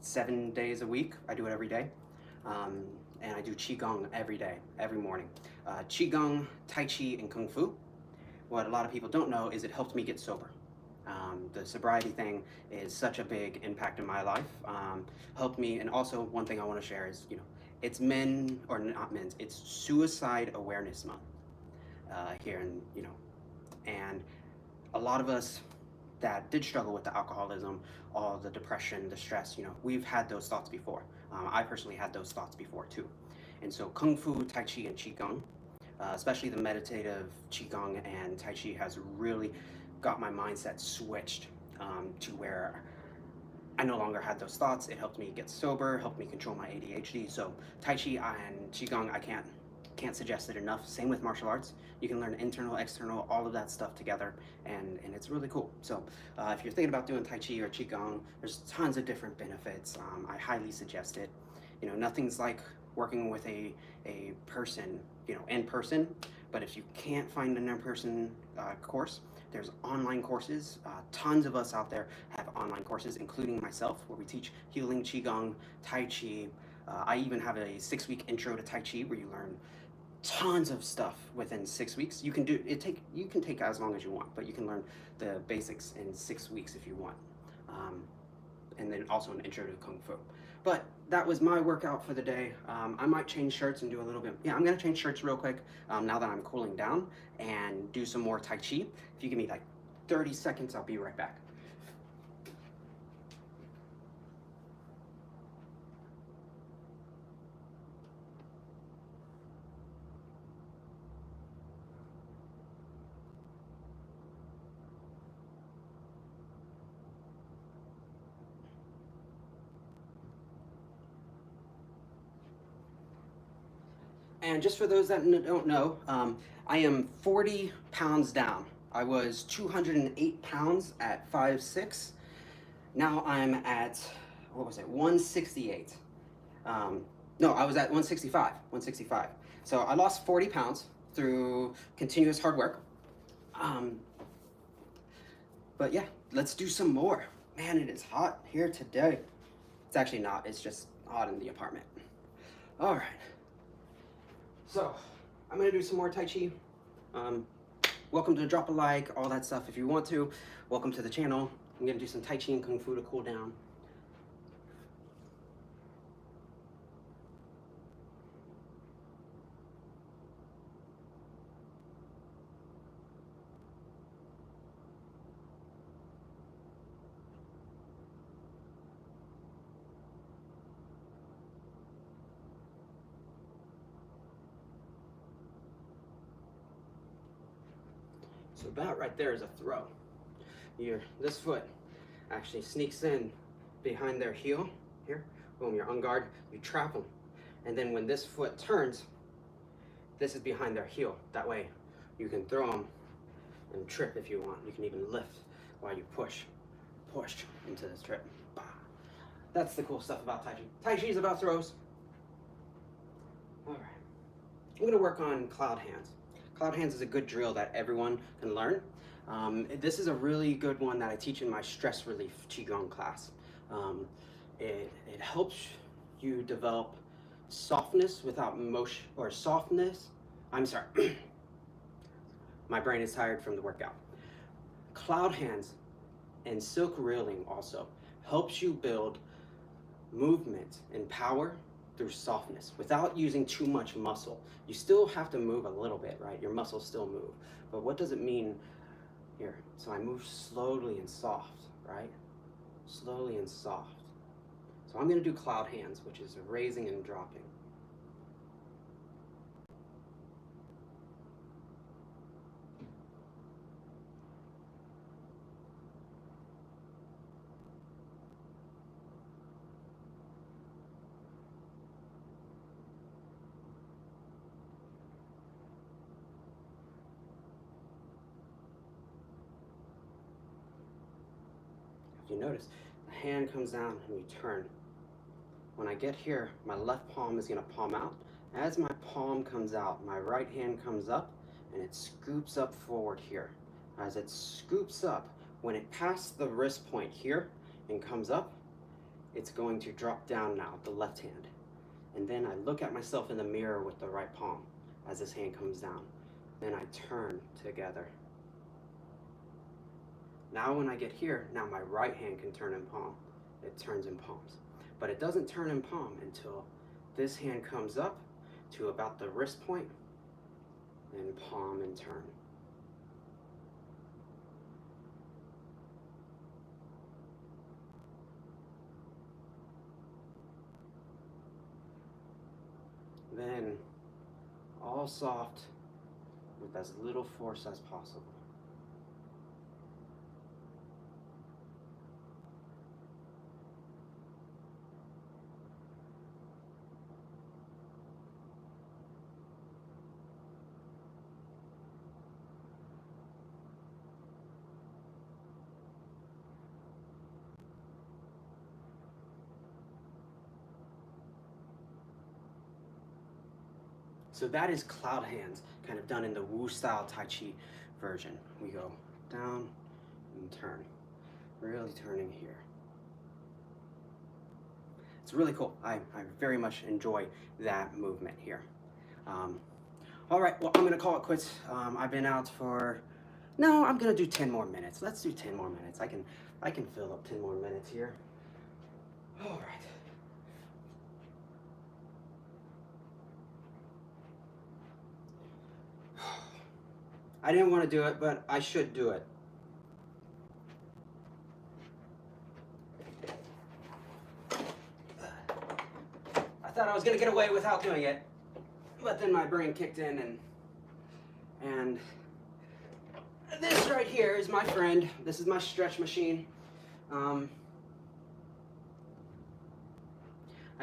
7 days a week. I do it every day. And I do Qigong every day, every morning. Qigong, Tai Chi, and Kung Fu. What a lot of people don't know is it helped me get sober. The sobriety thing is such a big impact in my life. Helped me, and also one thing I want to share is, you know, it's it's Suicide Awareness Month here, and you know, and a lot of us that did struggle with the alcoholism, all the depression, the stress, you know, we've had those thoughts before. I personally had those thoughts before too, and so Kung Fu, Tai Chi, and Qigong, especially the meditative Qigong and Tai Chi, has really got my mindset switched to where I no longer had those thoughts. It helped me get sober, helped me control my ADHD. So Tai Chi and Qigong, I can't suggest it enough. Same with martial arts. You can learn internal, external, all of that stuff together, and it's really cool. So if you're thinking about doing Tai Chi or Qigong, there's tons of different benefits. I highly suggest it. You know, nothing's like working with a person, you know, in person. But if you can't find an in-person course, there's online courses. Tons of us out there have online courses, including myself, where we teach healing, Qigong, Tai Chi. I even have a 6-week intro to Tai Chi where you learn tons of stuff within 6 weeks. You can take as long as you want, but you can learn the basics in 6 weeks if you want. And then also an intro to Kung Fu. But that was my workout for the day. I might change shirts and do a little bit. Yeah, I'm gonna change shirts real quick now that I'm cooling down, and do some more Tai Chi. If you give me like 30 seconds, I'll be right back. And just for those that don't know, I am 40 pounds down. I was 208 pounds at 5'6". Now I'm at, what was it, 168. No, I was at 165. So I lost 40 pounds through continuous hard work. But yeah, let's do some more. Man, it is hot here today. It's actually not, it's just hot in the apartment. All right. So, I'm gonna do some more Tai Chi. Welcome to drop a like, all that stuff if you want to. Welcome to the channel. I'm gonna do some Tai Chi and Kung Fu to cool down. So about right there is a throw. This foot actually sneaks in behind their heel. Here, boom, you're on guard, you trap them. And then when this foot turns, this is behind their heel. That way you can throw them and trip if you want. You can even lift while you push into this trip. Bah. That's the cool stuff about Tai Chi. Tai Chi is about throws. All right, I'm gonna work on cloud hands. Cloud hands is a good drill that everyone can learn. This is a really good one that I teach in my stress relief Qigong class. It helps you develop softness without motion, or softness. I'm sorry, my brain is tired from the workout. Cloud hands and silk reeling also helps you build movement and power through softness without using too much muscle. You still have to move a little bit, right? Your muscles still move. But what does it mean here? So I move slowly and soft, right? Slowly and soft. So I'm going to do cloud hands, which is raising and dropping. If you notice, the hand comes down and you turn. When I get here, my left palm is going to palm out. As my palm comes out, my right hand comes up and it scoops up forward here. As it scoops up, when it passes the wrist point here and comes up, it's going to drop down now, the left hand. And then I look at myself in the mirror with the right palm as this hand comes down. Then I turn together. Now when I get here, now my right hand can turn in palm. It turns in palms. But it doesn't turn in palm until this hand comes up to about the wrist point, and palm and turn. Then all soft with as little force as possible. So that is cloud hands, kind of done in the Wu style Tai Chi version. We go down and turn, really turning here. It's really cool. I very much enjoy that movement here. All right, well, I'm gonna call it quits. I've been out for, no, I'm gonna do 10 more minutes. Let's do 10 more minutes. I can fill up 10 more minutes here. All right. I didn't want to do it, but I should do it. I thought I was gonna get away without doing it, but then my brain kicked in, and this right here is my friend. This is my stretch machine. I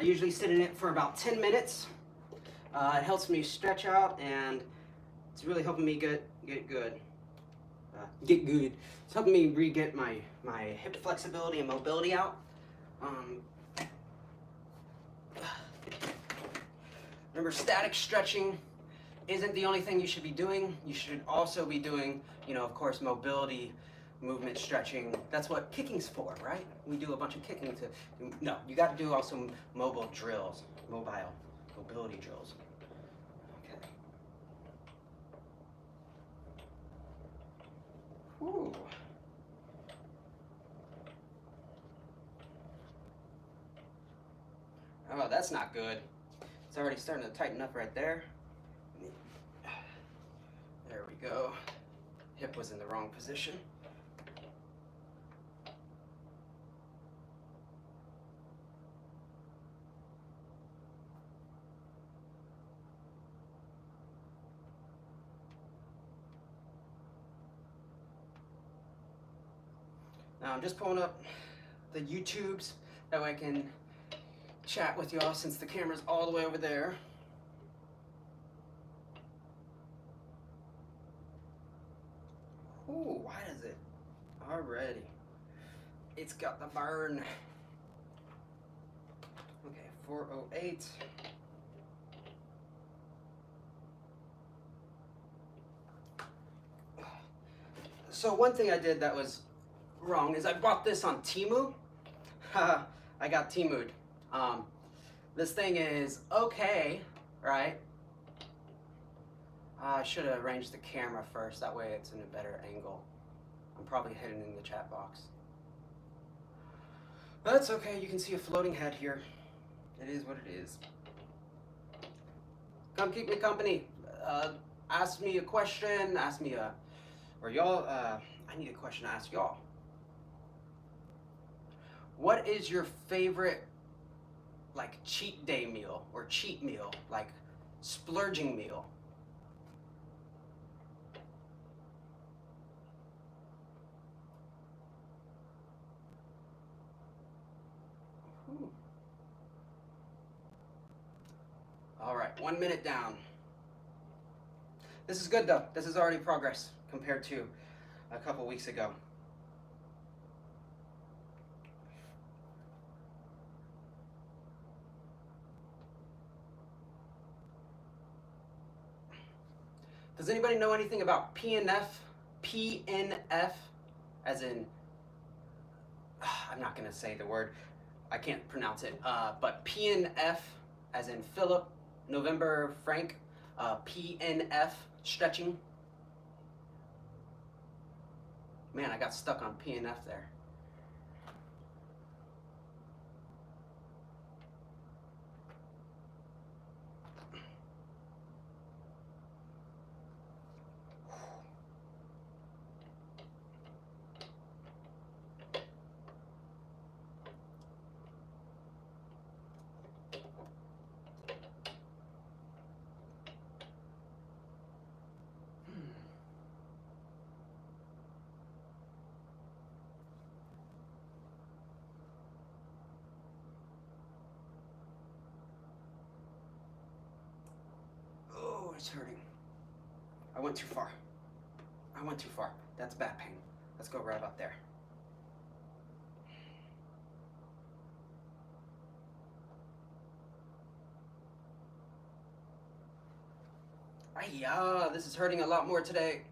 usually sit in it for about 10 minutes. It helps me stretch out, and it's really helping me get good. It's helping me re-get my hip flexibility and mobility out. Remember, static stretching isn't the only thing you should be doing. You should also be doing, of course, mobility, movement stretching. That's what kicking's for, right? We do a bunch of kicking no, you got to do also mobile drills, mobility drills. Okay. Whew. Oh, that's not good. It's already starting to tighten up right there. There we go. Hip was in the wrong position. Now I'm just pulling up the YouTubes, that way I can chat with y'all since the camera's all the way over there. Ooh, why is it already? It's got the burn. Okay, 408. So one thing I did that was wrong is I bought this on Temu. I got Temu'd. This thing is okay, right? I should have arranged the camera first, that way it's in a better angle. I'm probably hidden in the chat box. That's okay, you can see a floating head here. It is what it is. Come keep me company. Ask me a question, or y'all, I need a question to ask y'all. What is your favorite, like, cheat day meal or cheat meal, like splurging meal? Ooh. All right, 1 minute down. This is good though. This is already progress compared to a couple weeks ago. Does anybody know anything about PNF? PNF, as in, I'm not gonna say the word, I can't pronounce it, but PNF, as in Philip, November, Frank, PNF, stretching. Man, I got stuck on PNF there. Oh, it's hurting. I went too far. I went too far. That's back pain. Let's go right about there. Ay-ya, this is hurting a lot more today.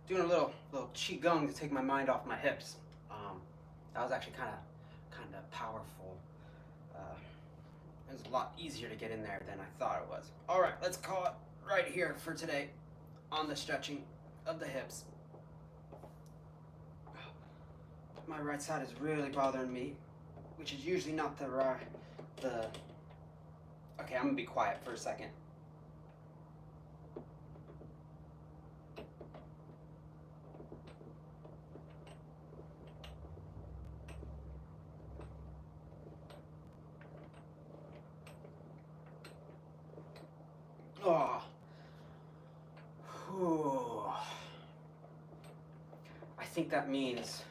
doing a little qigong to take my mind off my hips. That was actually kind of powerful. It was a lot easier to get in there than I thought it was. All right, let's call it right here for today on the stretching of the hips. My right side is really bothering me, which is usually not the right. Okay, I'm gonna be quiet for a second. Oh. Whew. I think that means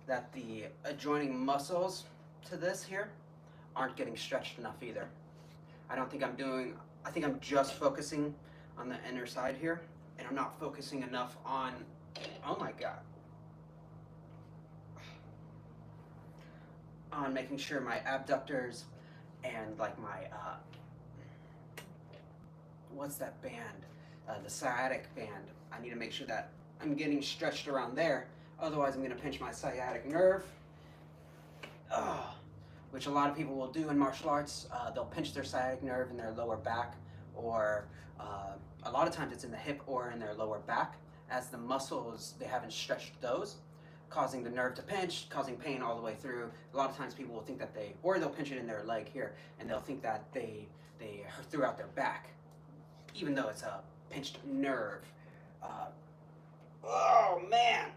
that the adjoining muscles to this here aren't getting stretched enough either. I think I'm just focusing on the inner side here, and I'm not focusing enough on, oh my God, on making sure my abductors and like my, what's that band? The sciatic band. I need to make sure that I'm getting stretched around there. Otherwise, I'm going to pinch my sciatic nerve, which a lot of people will do in martial arts. They'll pinch their sciatic nerve in their lower back, or a lot of times it's in the hip or in their lower back, as the muscles, they haven't stretched those, causing the nerve to pinch, causing pain all the way through. A lot of times people will think that they'll pinch it in their leg here, and they'll think that they threw out their back, even though it's a pinched nerve. Oh man,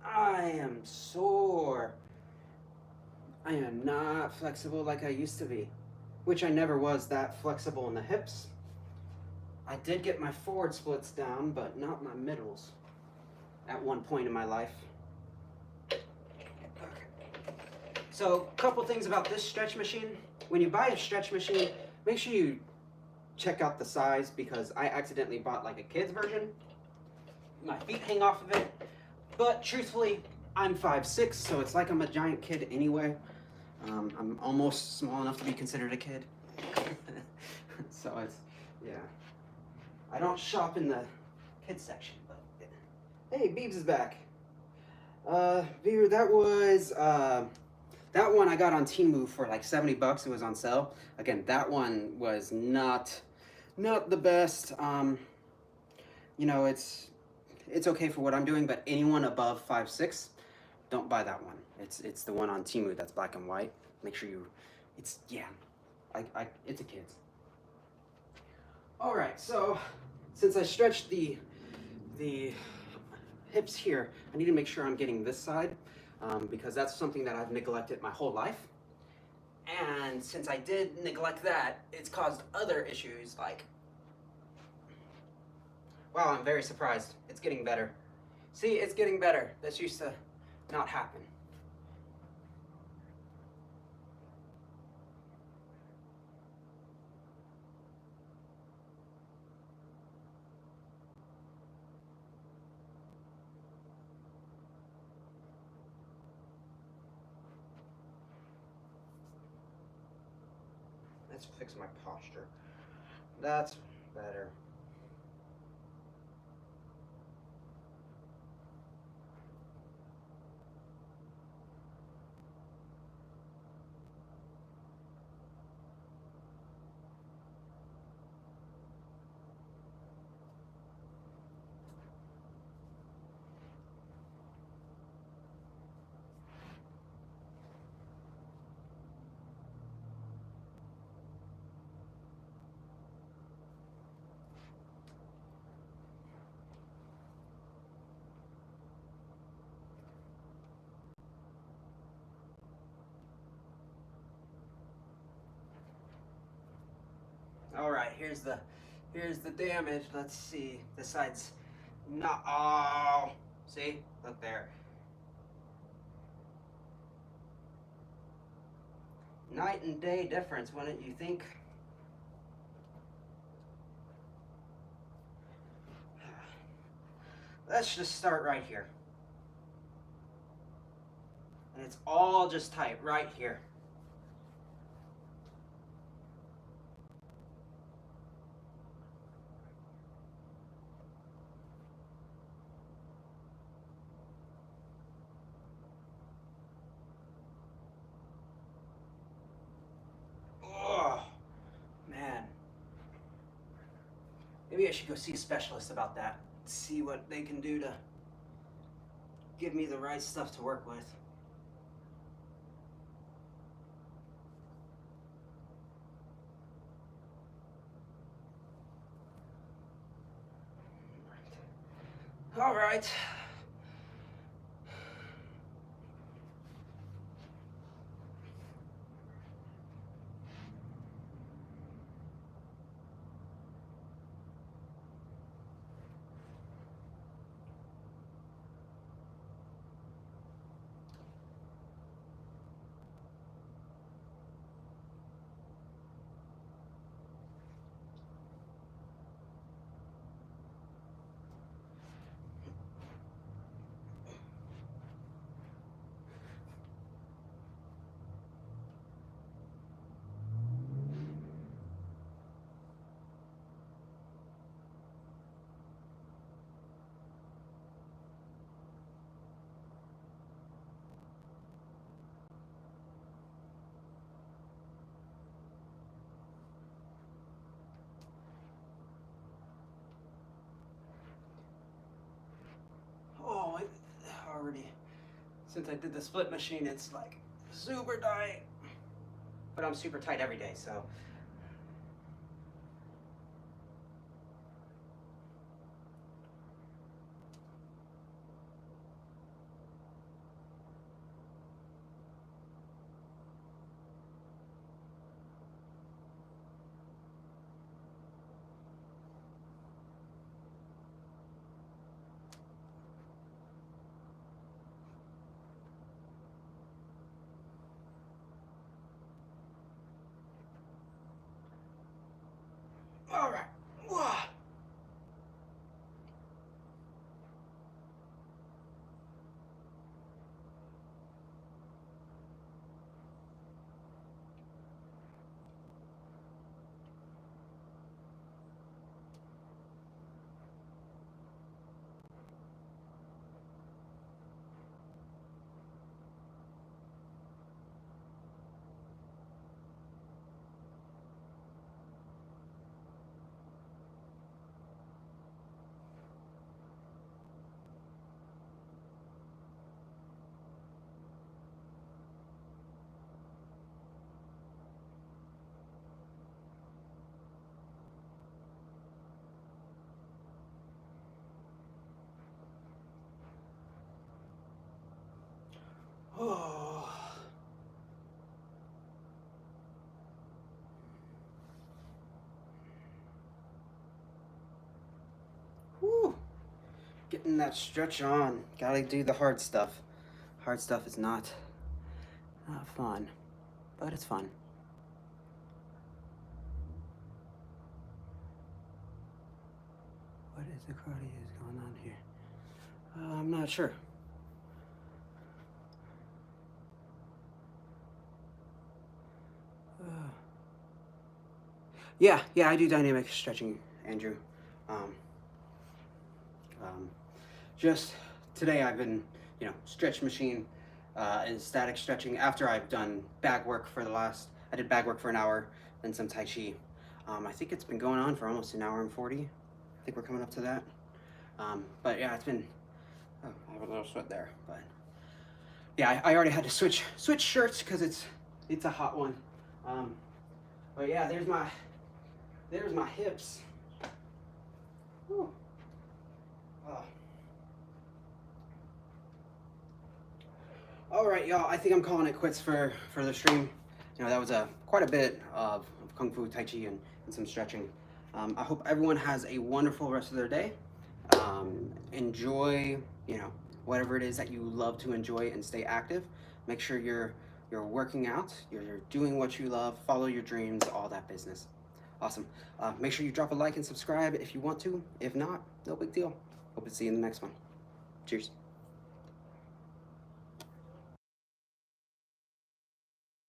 I am sore. I am not flexible like I used to be, which I never was that flexible in the hips. I did get my forward splits down, but not my middles at one point in my life. Okay. So, a couple things about this stretch machine. When you buy a stretch machine, make sure you check out the size, because I accidentally bought like a kid's version. My feet hang off of it, but truthfully, I'm 5'6", so it's like I'm a giant kid anyway. I'm almost small enough to be considered a kid. So it's, yeah. I don't shop in the kids section, but hey, Beebs is back. Beaver, that one I got on Temu for like $70. It was on sale. Again, that one was not the best. You know, it's okay for what I'm doing, but anyone above 5'6", don't buy that one. It's the one on Temu that's black and white. Make sure it's a kid's. All right, so since I stretched the hips here, I need to make sure I'm getting this side, because that's something that I've neglected my whole life. And since I did neglect that, it's caused other issues like, wow, I'm very surprised. It's getting better. See, it's getting better. This used to not happen. Let's fix my posture. That's better. All right, here's the damage. Let's see. This side's not. Oh, see? Look there. Night and day difference, wouldn't you think? Let's just start right here. And it's all just tight right here. I should go see a specialist about that. See what they can do to give me the right stuff to work with. All right. Oh, already, since I did the split machine, it's like super tight. But I'm super tight every day, so. All right. Whoa. Oh. Whew. Getting that stretch on. Gotta do the hard stuff. Hard stuff is not fun, but it's fun. What is the cardio going on here? I'm not sure. Yeah, I do dynamic stretching, Andrew. Just today I've been, stretch machine and static stretching after I've done bag work I did bag work for an hour, then some Tai Chi. I think it's been going on for almost an hour and 40. I think we're coming up to that. But yeah, it's been, I have a little sweat there, but yeah, I already had to switch shirts because it's a hot one. But yeah, there's my hips. Whew. Oh. All right, y'all. I think I'm calling it quits for the stream. That was quite a bit of Kung Fu, Tai Chi, and some stretching. I hope everyone has a wonderful rest of their day. Enjoy, whatever it is that you love to enjoy, and stay active. Make sure you're working out, you're doing what you love, follow your dreams, all that business. Awesome. Make sure you drop a like and subscribe if you want to. If not, no big deal. Hope to see you in the next one. Cheers.